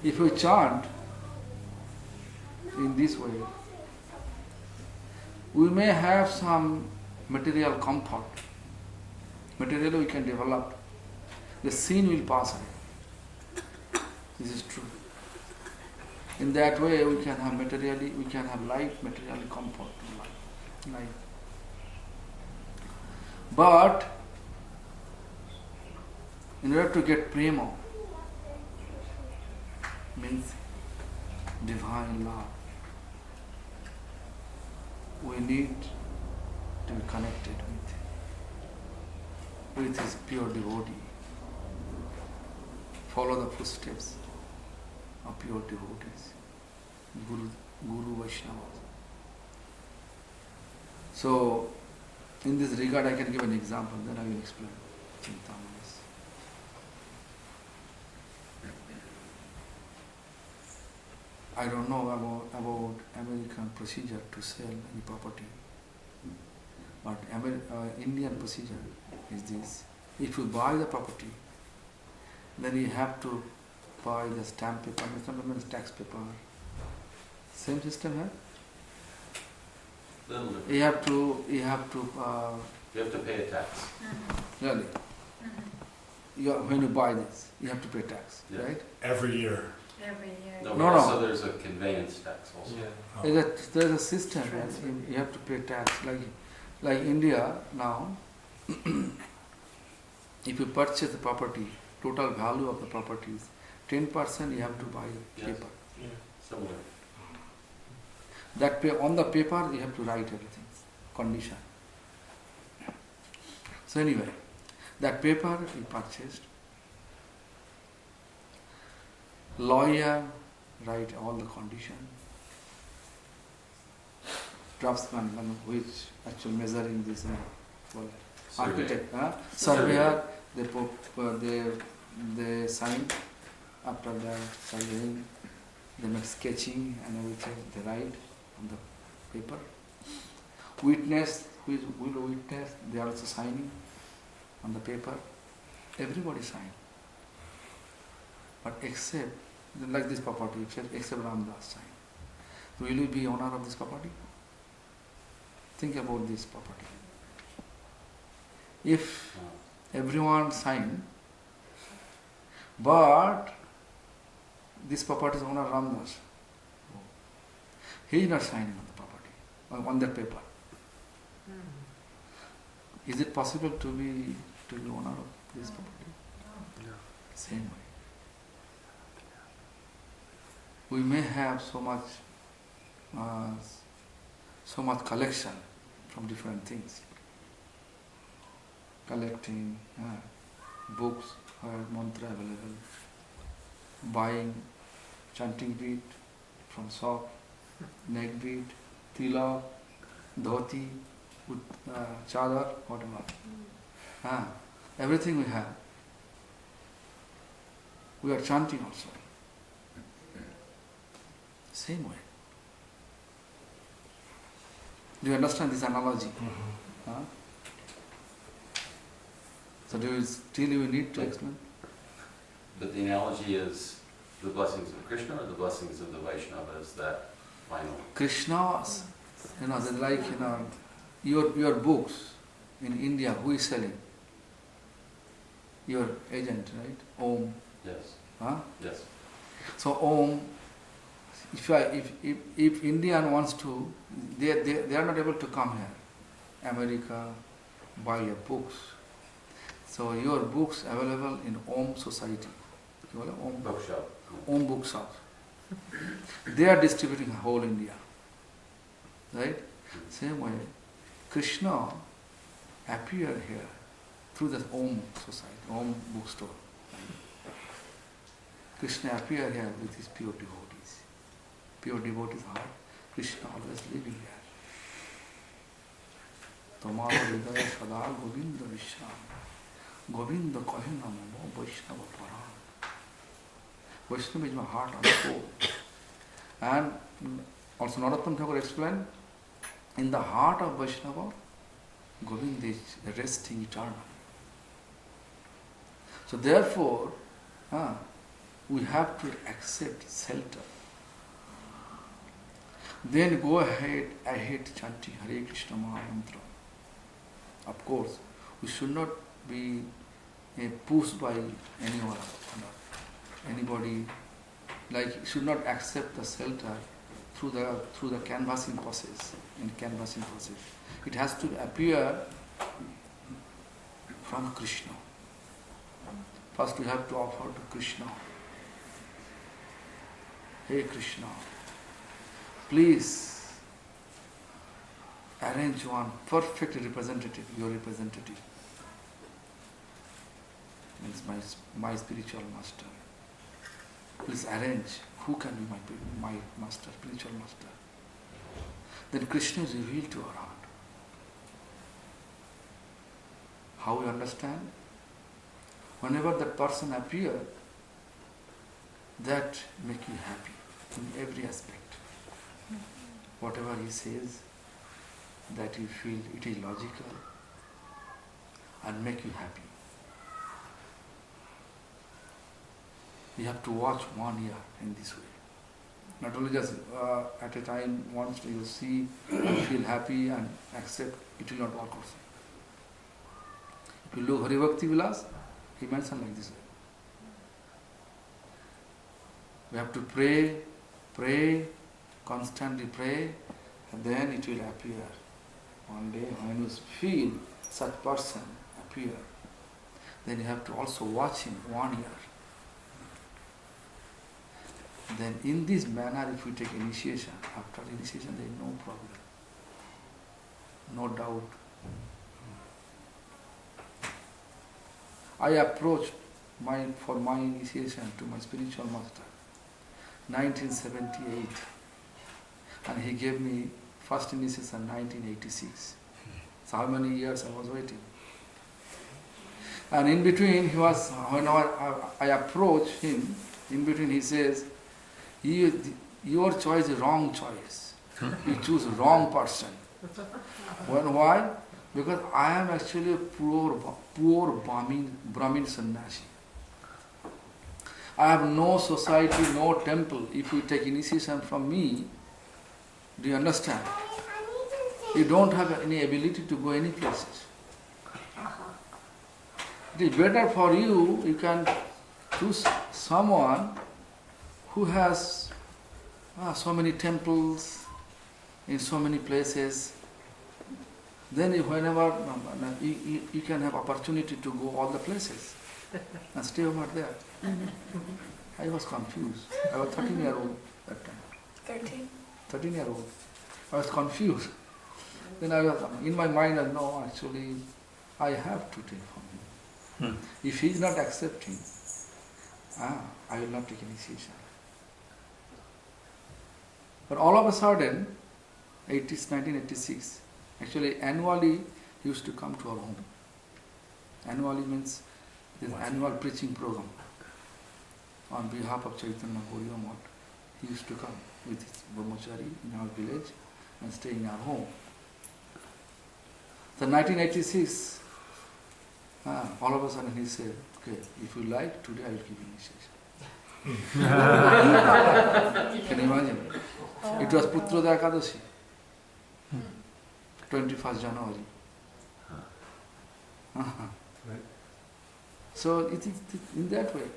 A: If we chant in this way, we may have some material comfort. Materially we can develop. The sin will pass away. This is true. In that way we can have materially, we can have life, materially comfort in life. But in order to get prema, means divine love, we need to be connected with his pure devotee. Follow the footsteps of pure devotees, Guru Vaishnavas. So, in this regard, I can give an example, then I will explain. Chintamani. I don't know about American procedure to sell any property, but Indian procedure is this. If you buy the property, then you have to buy the stamp paper, stamp means tax paper. Same system, huh?
D: Little bit.
A: You have to
D: You have to pay a tax.
A: really. When you buy this, you have to pay tax,
D: Yeah.
A: right?
G: Every year.
E: Every year.
D: No,
A: No,
D: but
A: no.
D: also there's a conveyance tax also.
B: Yeah.
A: There's a system, right? You have to pay tax. Like India now, if you purchase the property, total value of the property is 10% you have to buy
D: Yes.
A: paper.
D: Similar.
A: That on the paper you have to write everything, condition. So anyway, that paper we purchased. Lawyer write all the condition. Draftsman, which actually measuring this, architect, surveyor, they sign. After the surveying, they make sketching and everything. They write on the paper. Witness, who will witness, they are also signing on the paper. Everybody sign. But except, like this property, except Ramdas sign. Will you be owner of this property? Think about this property. If everyone sign, but this property is owner Ramdas, he is not signing on the property, on that paper. Is it possible to be owner of this property?
B: No.
A: Same way. We may have so much collection from different things. Collecting books or mantra available, buying chanting bead from shop, neck bead, tilak, dhoti, chadar, whatever. Everything we have. We are chanting also. Same way. Do you understand this analogy? So do you need to explain?
D: But the analogy is the blessings of Krishna or the blessings of the Vaishnavas that final?
A: Krishna's, they're like, your books in India, who is selling? Your agent, right? Om.
D: Yes. Yes.
A: So Om, if Indian wants to, they are not able to come here, America, buy your books. So your books available in Om Society, Om
D: Bookshop.
A: Om Bookshop. They are distributing whole India, right? Same way, Krishna appeared here through the Om Society, Om Bookstore. Krishna appear here with his pure devotees. Pure devotees heart, Krishna always living there. Tomara hridaya sada govinda vishram. Govinda kahina mamo Vaishnava param. Vaishnava is my heart and soul. And also Narottam Thakur explained, in the heart of Vaishnava, Govinda is resting eternally. So therefore, we have to accept shelter. Then go ahead chanting Hare Krishna Maha Mantra. Of course, we should not be pushed by anyone, anybody. Like, should not accept the shelter through the canvassing process. It has to appear from Krishna. First we have to offer to Krishna. Hey Krishna, please arrange one perfect representative, your representative. Means my spiritual master. Please arrange who can be my master, spiritual master. Then Krishna is revealed to our heart. How we understand? Whenever that person appears, that make you happy in every aspect. Whatever he says, that you feel it is logical and make you happy. You have to watch 1 year in this way. Not only just at a time, once you see, you feel happy and accept, it will not work also. If you look Hari Bhakti Vilas, he mentioned like this way. We have to pray, constantly pray, and then it will appear. One day when you feel such person appear, then you have to also watch him 1 year. Then in this manner, if we take initiation, after initiation there is no problem, no doubt. I approached for my initiation to my spiritual master 1978, and he gave me first initiation 1986. So how many years I was waiting? And in between when I approached him, in between he says, your choice is wrong choice. You choose wrong person. Why? Because I am actually a poor Brahmin sannyasi. I have no society, no temple. If you take initiation from me, do you understand? You don't have any ability to go any places. It is better for you, you can choose someone who has so many temples in so many places. Then whenever you can have opportunity to go all the places and stay over there. I was confused. I was 13-year-old that time. 13-year-old. I was confused. Then I was in my mind, no, actually, I have to take from him. If he is not accepting, I will not take initiation. But all of a sudden, 1986, actually annually he used to come to our home. Annually means this annual preaching program. On behalf of Chaitanya Gauriya Math, he used to come with his brahmachari in our village and stay in our home. So 1986, all of a sudden he said, okay, if you like, today I will give you initiation. Can you imagine? It was Putroda Ekadashi, 21st January. So it is in that way.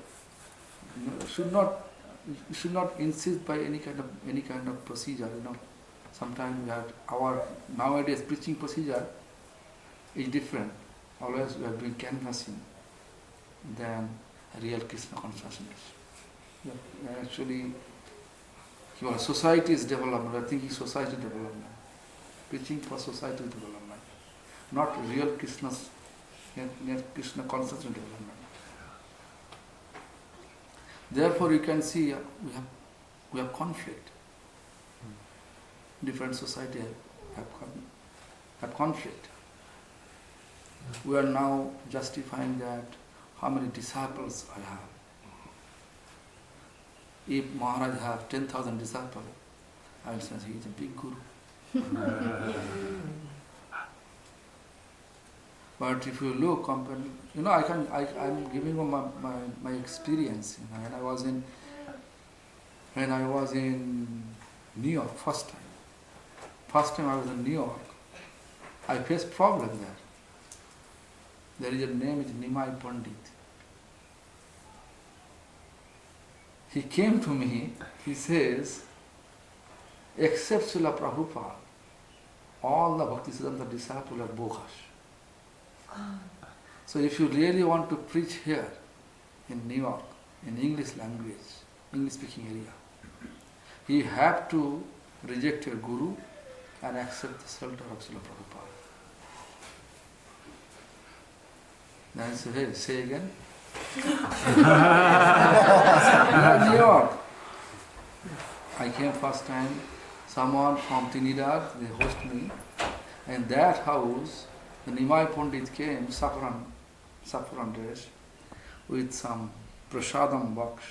A: You should not insist by any kind of procedure. Sometimes we have our nowadays preaching procedure is different. Always we are doing canvassing than real Krishna consciousness. Actually, your society is development. We are thinking society development. Preaching for society development, not real Krishna consciousness development. Therefore, you can see we have conflict. Different society have conflict. We are now justifying that how many disciples I have. If Maharaj have 10,000 disciples, I will say he is a big guru. But if you look, I'm giving you my experience. When I was in New York first time I was in New York, I faced problem there. There is a name is Nimai Pandit. He came to me, he says, except Srila Prabhupada, all the Bhaktisiddhanta disciples are bogus. So if you really want to preach here in New York, in English language, English speaking area, you have to reject your guru and accept the shelter of Srila Prabhupada. Then I say, hey, say again. New York. I came first time, someone from Trinidad, they host me. And that house, the Nimai Pandit came, saffron dress, with some prasadam box,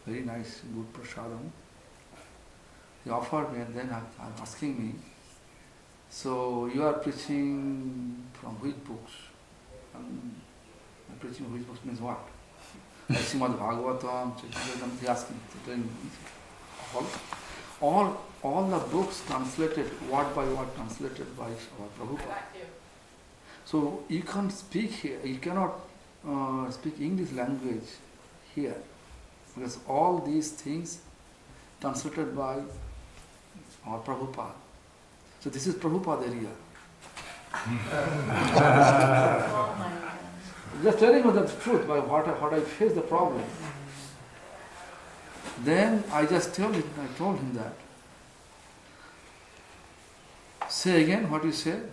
A: very nice, good prasadam. He offered me and then asking me, so you are preaching from which books? I'm preaching which books means what? Srimad Bhagavatam, Chaitanya, he asked me. All the books translated, word by word translated by our Prabhupada. So you can't speak here, you cannot speak English language here, because all these things translated by our Prabhupada. So this is Prabhupada area. Just telling you the truth by what I face the problem. Then I told him that. Say again what you said.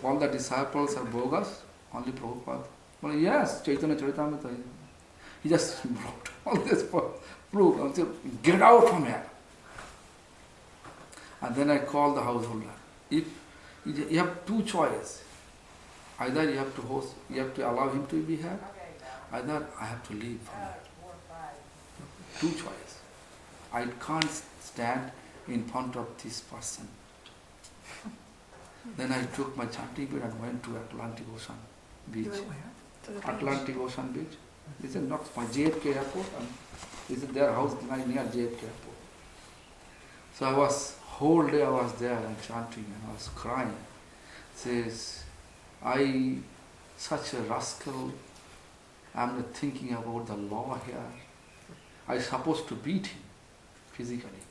A: all the disciples are bogus, only Prabhupada. Well, yes, Chaitanya Charitamrita. He just brought all this proof. I said, get out from here. And then I called the householder. If you have two choices. Either you have to allow him to be here, either I have to leave from here. Two choices. I can't stand in front of this person. Then I took my chanting bed and went to Atlantic Ocean Beach. Atlantic Ocean Beach. This is not my JFK airport. This is their house near JFK airport. So whole day I was there and chanting and I was crying. Says, such a rascal, I'm not thinking about the law here. I'm supposed to beat him physically.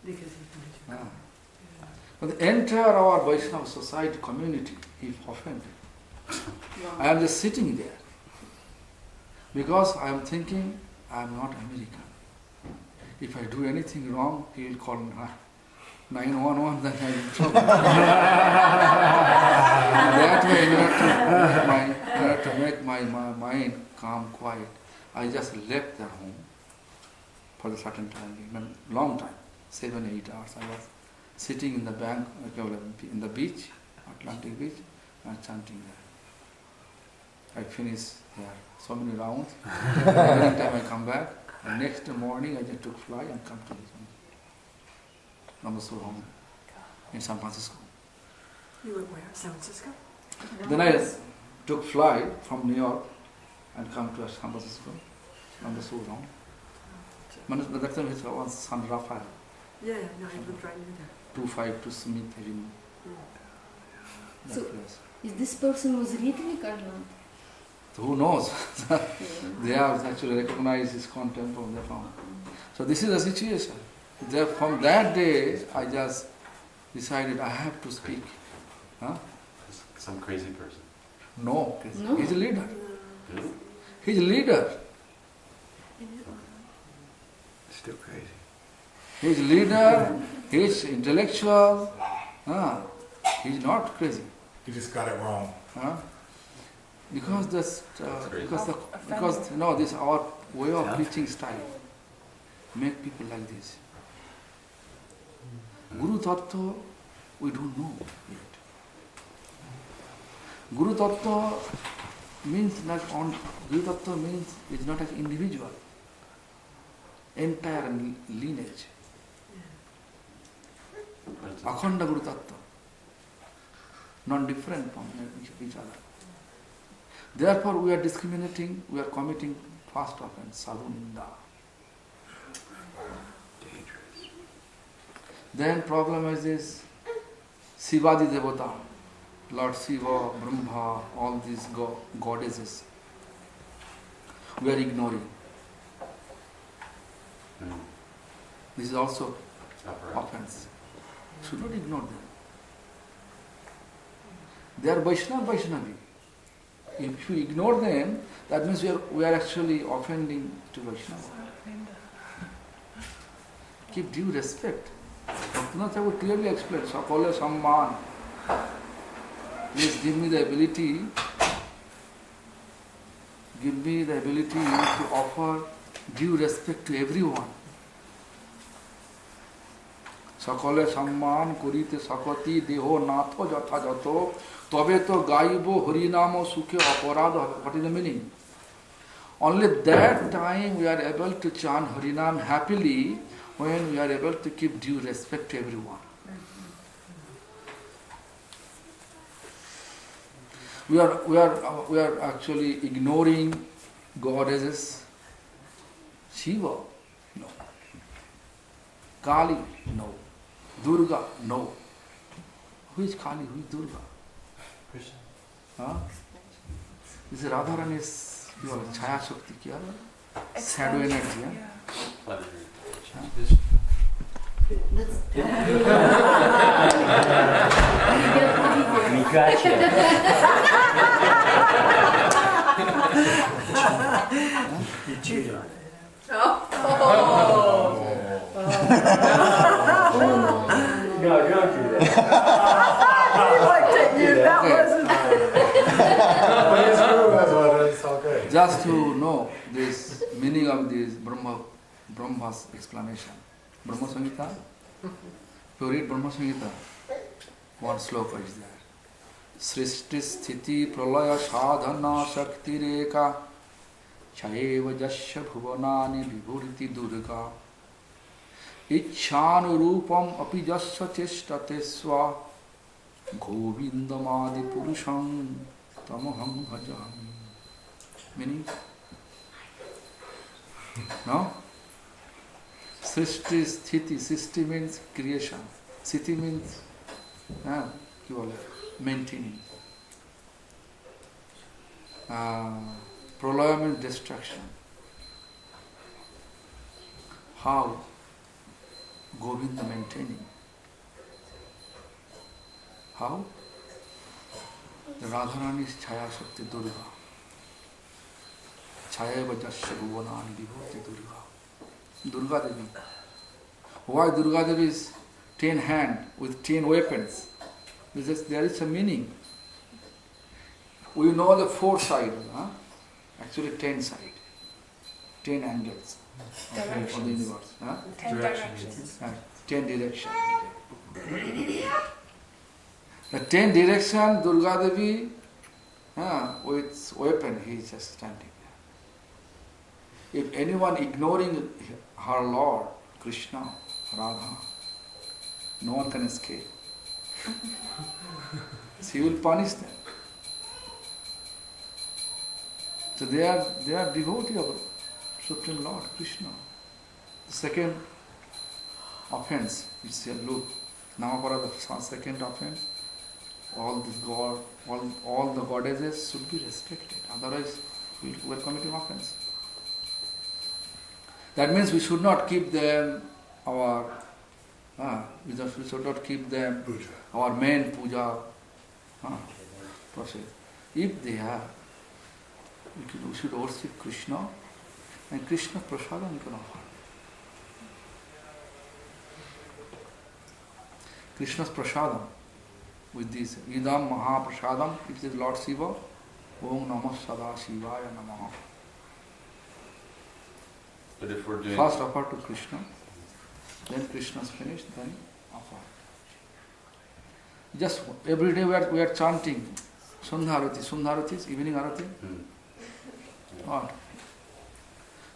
G: Because he's
A: But the entire our Vaishnava society community is offended. I am just sitting there because I am thinking I am not American. If I do anything wrong, he will call 911, then I am in trouble. That way, in order to make my mind calm, quiet, I just left their home for a certain time, a long time, 7-8 hours. I was sitting in the bank, in the beach, Atlantic Beach, and chanting there. I finished there so many rounds. Every time I come back, the next morning I just took flight and come to this number home in San Francisco.
G: You went where? San Francisco?
A: Then I took flight from New York and come to San Francisco, number home. But that time it was San Rafael.
G: Yeah, no, I lived right near there.
A: 252 Smith Avenue. That
C: So-
A: place.
C: Is this person was rhythmic or not?
A: So who knows? They have actually recognized his content from their phone. So this is the situation. From that day, I just decided I have to speak. Huh?
D: Some crazy person.
A: No,
C: No.
A: he's a leader.
D: Really?
A: He's a leader.
B: Still crazy.
A: He's a leader, he's intellectual. He's not crazy.
H: You just got it wrong.
A: Huh? Because this,
D: That's great.
A: because this our way of preaching style make people like this. Guru Tattva, we don't know yet. Guru Tattva means not on. Guru Tattva means it's not an individual. Entire lineage. Akhanda Guru Tattva. Not different from each other. Therefore, we are discriminating, we are committing first offense, sadhu ninda.
B: Dangerous.
A: Then problem is this, Shivadi Devata, Lord Shiva, Brahma, all these goddesses. We are ignoring. This is also offense. Should not ignore them. They are Vaishnavi. If you ignore them, that means we are actually offending to Vaishnava. Keep due respect. Bhaktivinoda Thakur clearly explained, Sakala Samman. Please give me the ability to offer due respect to everyone. Sakale Samman Kurite Sakati Deho Natho Jatha Jato Tobe to Gaibo Harinamo Sukhe Aparadha. What is the meaning? Only that time we are able to chant Harinam happily when we are able to give due respect to everyone. We are actually ignoring goddesses. Shiva, no. Kali, no. Durga, no. Who is Kali? Who is Durga?
F: Krishna.
A: Huh? This is Radharani's Chaya Shakti, shadow energy. Huh?
C: That's
F: We got you. You cheated on it. No, don't do that.
G: He looked at you, that wasn't...
B: It's all good.
A: Just to know this meaning of this Brahma's explanation. Brahma Samhita. If you read Brahma Samhita, one sloka is there. Srishti Sthiti Pralaya Sadhana Shakti Reka Chayeva Jasya Bhuvanani Vibhuriti Durga Ichhanurupam Api Jasya Cheshtate Swa Govindamadi Purusham Tamaham Bhajami. Meaning? No? Srishti Sthiti. Srishti means creation. Sthiti means maintaining. Pralaya means destruction. How? Govinda maintaining. How? The Radharani's Chaya Shakti Durga. Chaya Vajasya Bhuvanani Vibhuti Durga. Durga Devi. Why Durga Devi is 10 hands with 10 weapons? Because there is a meaning. We know the 4 sides, actually 10 sides, 10 angles of the universe.
E: 10 directions.
A: 10 directions. The 10 direction, Durga Devi with weapon, he is just standing there. If anyone ignoring her Lord, Krishna, Radha, no one can escape. She will punish them. So they are devotee of Supreme Lord, Krishna. The second offense, you say, look, Namaparada, the second offense, all the goddesses should be respected. Otherwise, we are committing offense. That means we should not keep them we should not keep them our main puja process. If they are, we should worship Krishna, and Krishna prasadam we can offer. Krishna's prasadam with this Idam Maha Prasadam, it is Lord Shiva, Om Namah Sada Shivaya Namaha.
D: But if we're doing...
A: First offer to Krishna, then Krishna's finished, then offer. Just every day we are chanting Sandhya Arati. Sandhya Arati is evening Arati. What?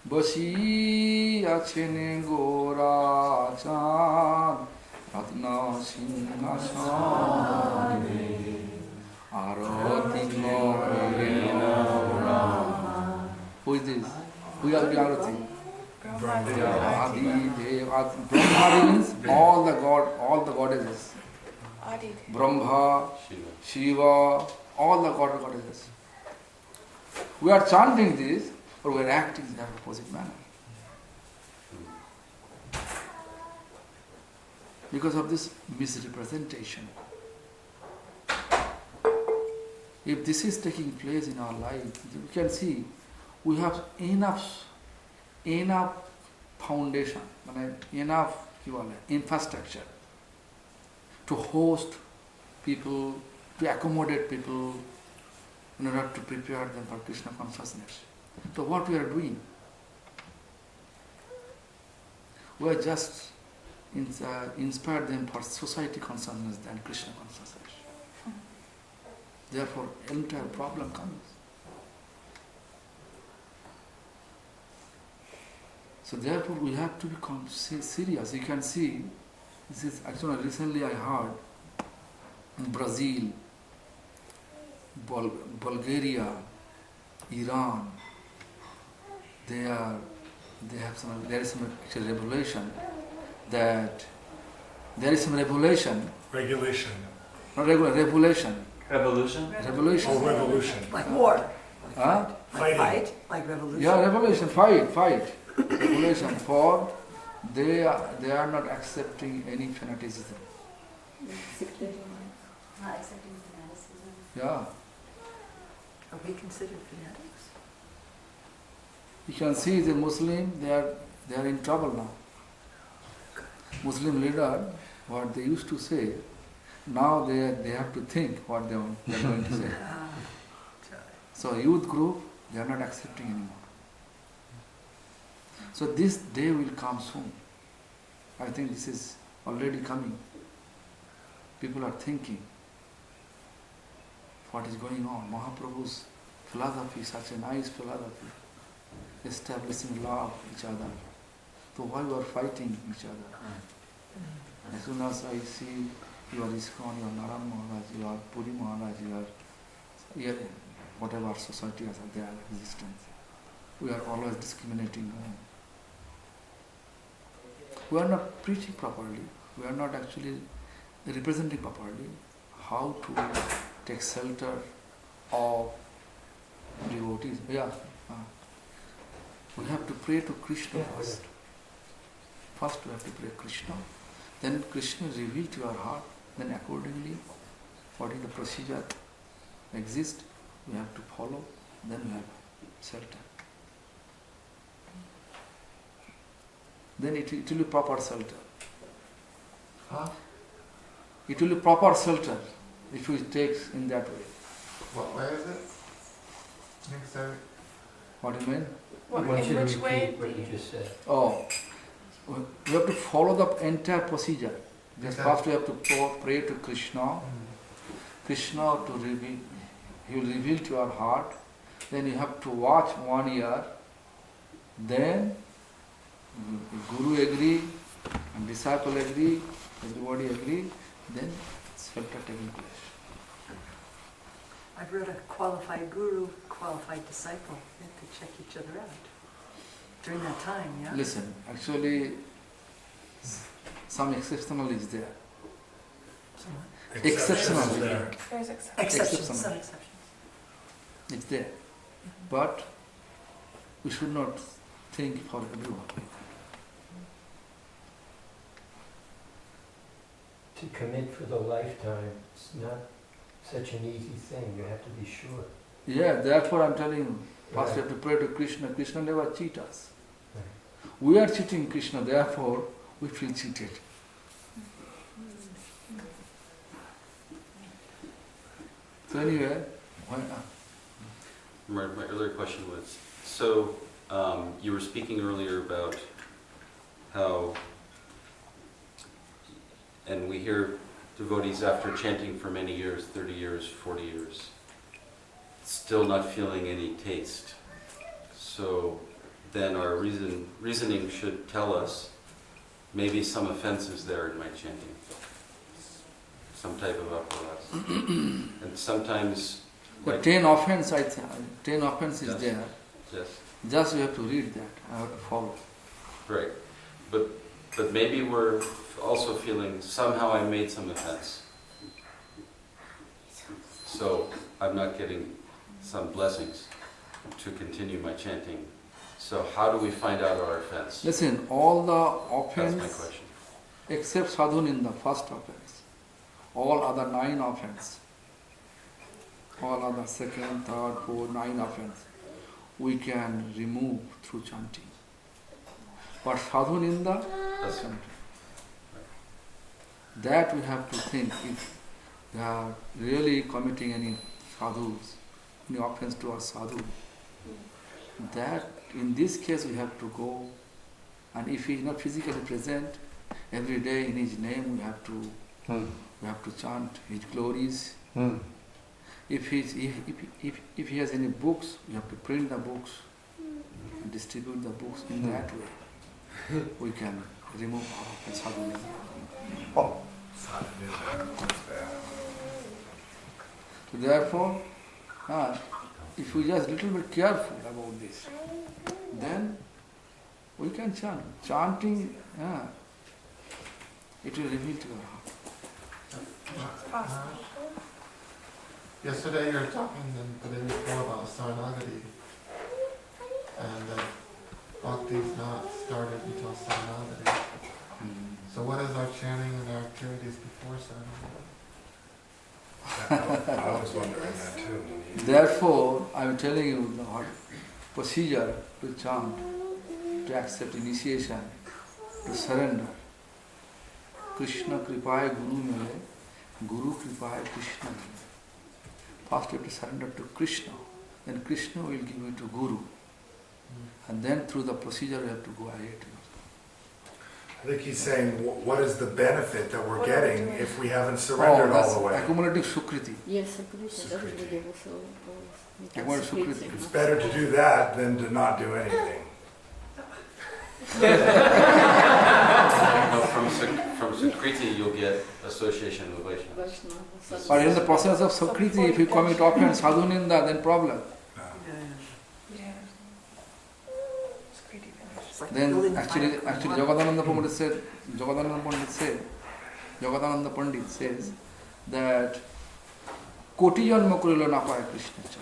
A: Basi achene gora chan ratna singhasane arati gora. Who is this? Who is the Arati? Adi Dev. Brahma means all the goddesses. Brahma, Shiva, all the goddesses. We are chanting this, but we are acting in the opposite manner. Because of this misrepresentation. If this is taking place in our life, you can see we have enough foundation, enough infrastructure to host people, to accommodate people, in order to prepare them for Krishna consciousness. So what we are doing? We are just inspired them for society consciousness than Krishna consciousness. Therefore, entire problem comes. So therefore, we have to become serious. You can see, this is actually recently I heard in Brazil, Bulgaria, Iran, there is some actual revelation that there is some revelation.
G: Regulation.
A: Not revelation.
F: Evolution?
A: Revelation.
G: Oh, revolution.
H: Like war.
A: Huh?
G: Fighting.
H: Fight, like revolution.
A: Yeah, revelation, fight. Revelation for they are not accepting any fanaticism.
I: Not accepting fanaticism.
A: Yeah.
H: Are we considered fanatics?
A: You can see the Muslim, they are in trouble now. Muslim leader, what they used to say, now they have to think what they are going to say. So youth group, they are not accepting anymore. So this day will come soon. I think this is already coming. People are thinking what is going on. Mahaprabhu's philosophy, such a nice philosophy, establishing love each other. So why we are fighting each other? As soon as I see you are ISKCON, you are Naran Maharaj, you are Puri Maharaj, you are whatever society has their existence, we are always discriminating. We are not preaching properly. We are not actually representing properly how to take shelter of devotees. Yeah. We have to pray to Krishna first. First we have to pray Krishna. Then Krishna is revealed to our heart. Then accordingly, what is the procedure exists, we have to follow. Then we have shelter. Then it will be proper shelter. It will be proper shelter if we take in that way.
J: Where is it? Next time.
A: What do you mean?
E: What,
F: Why don't
E: in
F: you
E: which way?
F: repeat what you just said?
A: Oh, we have to follow the entire procedure. Just
J: Okay.
A: first we have to pray to Krishna. Krishna to reveal, he will reveal to your heart. Then you have to watch 1 year. Then if Guru agree and disciple agree, everybody agree, then shelter taking place.
H: I've read a qualified guru, qualified disciple. You have to check each other out during that time, yeah?
A: Listen, actually, some exceptional is there. Exceptional.
G: there.
E: There's exceptions.
H: Exceptions,
A: Exceptional.
H: some exceptions.
A: It's there. But we should not think for everyone.
F: To commit for the lifetime, it's not such an easy thing. You have to be sure.
A: Yeah, therefore I'm telling you, first
F: Right.
A: we have to pray to Krishna. Krishna never cheat us.
F: Right.
A: We are cheating Krishna, therefore we feel cheated. So anyway,
D: My earlier question was, so you were speaking earlier about how, and we hear devotees after chanting for many years, 30 years, 40 years, still not feeling any taste. So then our reasoning should tell us maybe some offense is there in my chanting, some type of apparatus. And sometimes...
A: The 10 offense, 10 offense is
D: Yes.
A: there.
D: Yes.
A: Just you have to read that. I have to follow.
D: Right. But maybe we're also feeling somehow I made some offense. So I'm not getting some blessings to continue my chanting. So how do we find out our offense?
A: Listen, all the
D: That's my
A: offense
D: question.
A: except sadhun in the first offense. All other 9 offense. All other second, third, fourth, 9 offense we can remove through chanting. But sadhun in the
D: That's
A: chanting. That we have to think if they are really committing any sadhus, any offense to our sadhu. That in this case we have to go, and if he is not physically present, every day in his name we have to chant his glories. If he has any books, we have to print the books, and distribute the books. In that way, we can remove our sadhu.
J: Oh.
A: So therefore, if we just little bit careful about this, then we can chant. Chanting, it will reveal to our heart.
J: Yesterday you were talking and the day before about Saranagati, and that Bhakti is not started until Saranagati. So what is our chanting and our activities before Saranagati?
B: I was wondering that too.
A: Therefore, I am telling you the procedure to chant, to accept initiation, to surrender. Krishna Kripaya Guru Mile, Guru Kripaya Krishna Mile. First you have to surrender to Krishna, then Krishna will give you to Guru. And then through the procedure you have to go ahead.
B: I think he's saying, what is the benefit that we're getting if we haven't surrendered all the way?
A: Accumulative Sukriti.
C: Yes, Sukriti.
A: Accumulative Sukriti.
B: It's better to do that than to not do anything.
D: No, from Sukriti you'll get association with Vaishnavas.
A: But in the process of Sukriti, if you commit offense, sadhuninda, then problem.
E: Yeah. It's pretty finished.
H: like
A: Then
H: building
A: actually
H: fire.
A: Jagadananda Pandit says that Koti janma korilo na paye Krishna cha.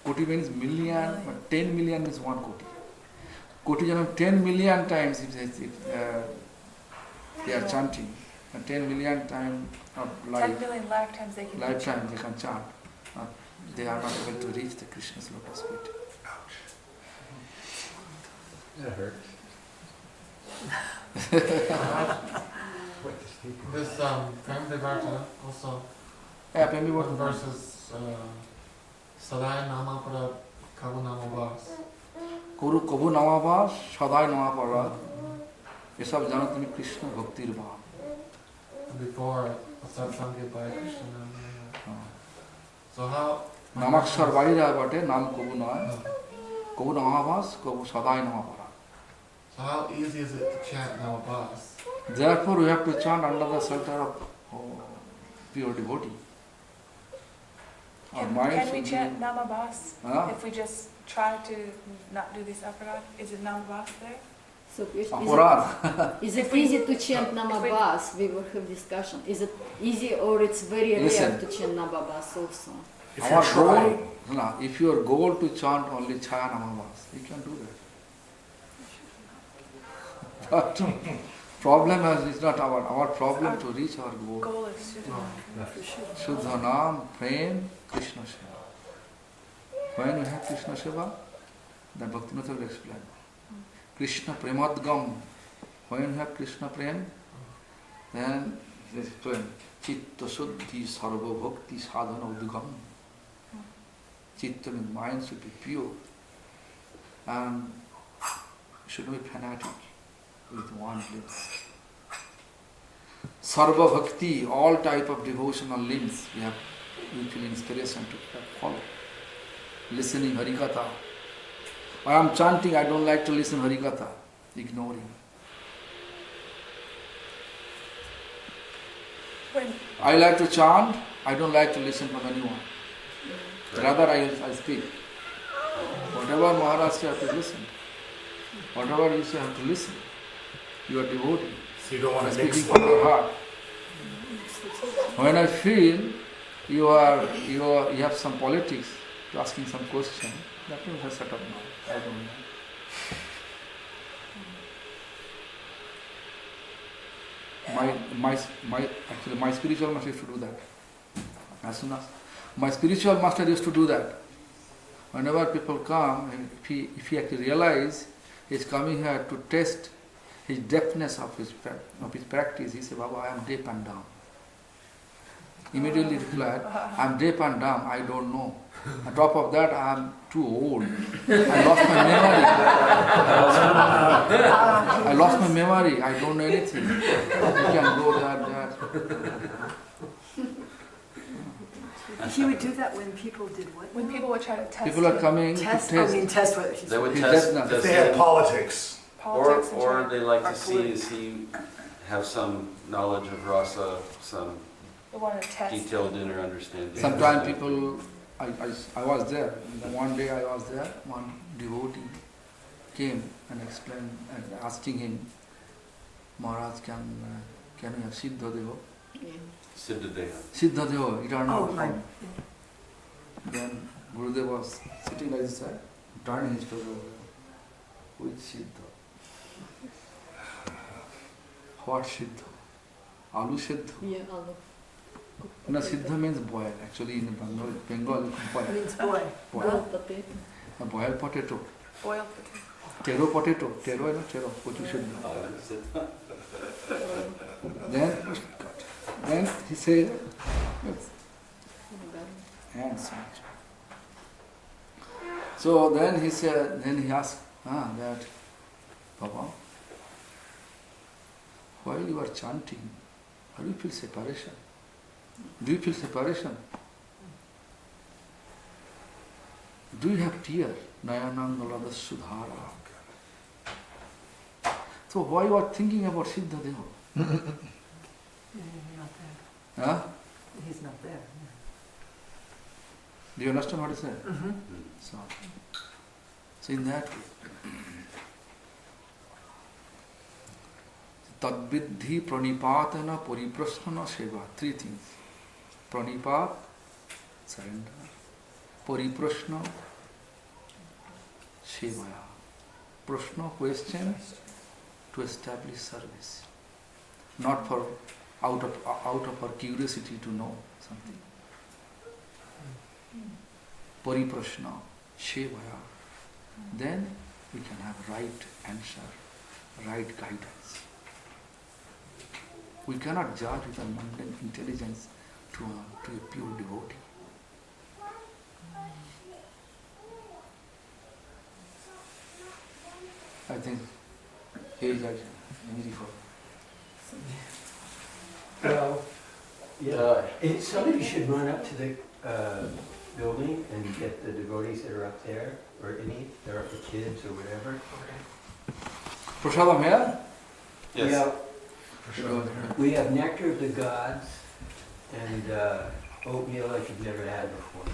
A: Koti means million, but 10 million is 1 koti. Koti janma 10 million times if they are chanting, and 10 million times of
E: 10
A: life,
E: million lifetimes they can be
A: lifetime they can chant. They are not able to reach the Krishna's lotus feet.
F: That hurts.
J: This Prem-Vivarta also,
A: Yeah, maybe what
J: one verse is Sadai Namapara Kavu Namabas.
A: Kuru Kabhu Namabas, Sadai Namapara. ये सब जानो तुम्हें कृष्ण भक्तिर भाव.
J: Before Satsangya by Krishna Nam. So how?
A: नामाक्षर बाहिर आएबाटे नाम कबू नय कबू नमाभास कबू सदाय नमापरा.
J: So how easy is it to chant Namabas?
A: Therefore we have to chant under the shelter of pure devotee. Our mind
E: Can we
A: should
E: chant
A: be,
E: Namabas if we just try to not do this aparat? Is it Namabas there?
C: So
A: Aparat.
C: is it easy to chant Namabas? We will have discussion. Is it easy or it's very rare
A: Listen.
C: to chant Namabas also?
B: If you're
A: Our
B: trying,
A: goal, no, if your goal to chant only Chaya Namabas, you can do that. But problem is not our problem to reach our goal.
E: Goal is to
A: Shuddha Nam, Prem, Krishna Seva. When we have Krishna Seva, then Bhaktivinoda will explain. Krishna Premadgam. When we have Krishna Prem, then they explain Chitta Suddhi Sarva Bhakti Sadhana Udgam. Chitta means mind should be pure. And should not be fanatic with one limbs. Sarva Bhakti, all type of devotional limbs, we have mutual inspiration to follow. Listening Harikatha. I am chanting, I don't like to listen Harikatha. Ignoring. I like to chant, I don't like to listen from anyone. Rather I speak. Whatever Maharaj says, you have to listen. Whatever you say, you have to listen. You are devotee.
B: So you don't want to
A: Speaking
B: mix
A: from your heart. When I feel you have some politics, you're asking some question, that means I set up now. I don't know. My spiritual master used to do that. As soon as my spiritual master used to do that. Whenever people come, if he actually realize he's coming here to test his depthness of his practice, he said, Baba, I am deaf and dumb. Immediately replied, I am deaf and dumb, I don't know. On top of that, I am too old. I lost my memory. I don't know anything. You can go there.
H: He would do that when people did what?
E: When people would try to test
A: People are coming
H: Test,
A: to test.
H: I mean test whether he's
D: They would
A: His
D: test,
A: deafness.
B: If they had politics.
E: politics and
D: or
E: try-
D: they like
H: or
D: to see, does he have some knowledge of rasa, some
E: they want to test.
D: detailed inner understanding?
A: Sometimes people, I was there. One day I was there, one devotee came and explained and asking him, Maharaj, can we have Siddha Deva?
D: Siddhadeha.
A: Siddha Deva, eternal
H: Oh, my.
A: form. Then Gurudev was sitting like this, turning his face over. Which Siddha? What Siddha? Alu Siddha?
C: Yeah, Allah.
A: No, Siddha means boil. Actually in Bengal, boil.
H: Means boy.
A: Boil.
C: Potato.
A: A boiled potato.
E: Boiled potato.
A: Tero potato. Tero is not tero. Kochi Siddha. Then he said, hands. So then he said, then he asked, that, Baba, while you are chanting, how do you feel separation? Do you feel separation? Do you have tear? Nayanangalada Sudhara. So why you are thinking about Siddha Deva?
H: Yeah, not there.
A: Huh?
H: He's not there.
A: Do you understand what I said?
H: Mm-hmm.
A: So in that way, Tadviddhi pranipatana pariprasthana seva. Three things. Pranipat, surrender. Pariprashna, sevaya. Prashna, question, to establish service. Not for out of our curiosity to know something. Pariprashna, sevaya. Then we can have right answer, right guidance. We cannot judge with a mundane intelligence to a pure devotee. I think age is easy for.
F: Well, yeah, somebody should run up to the building and get the devotees that are up there, or any, there are the kids or whatever.
A: Prasadam here?
F: Yeah,
A: Good.
F: we have nectar of the gods and oatmeal like you've never had before.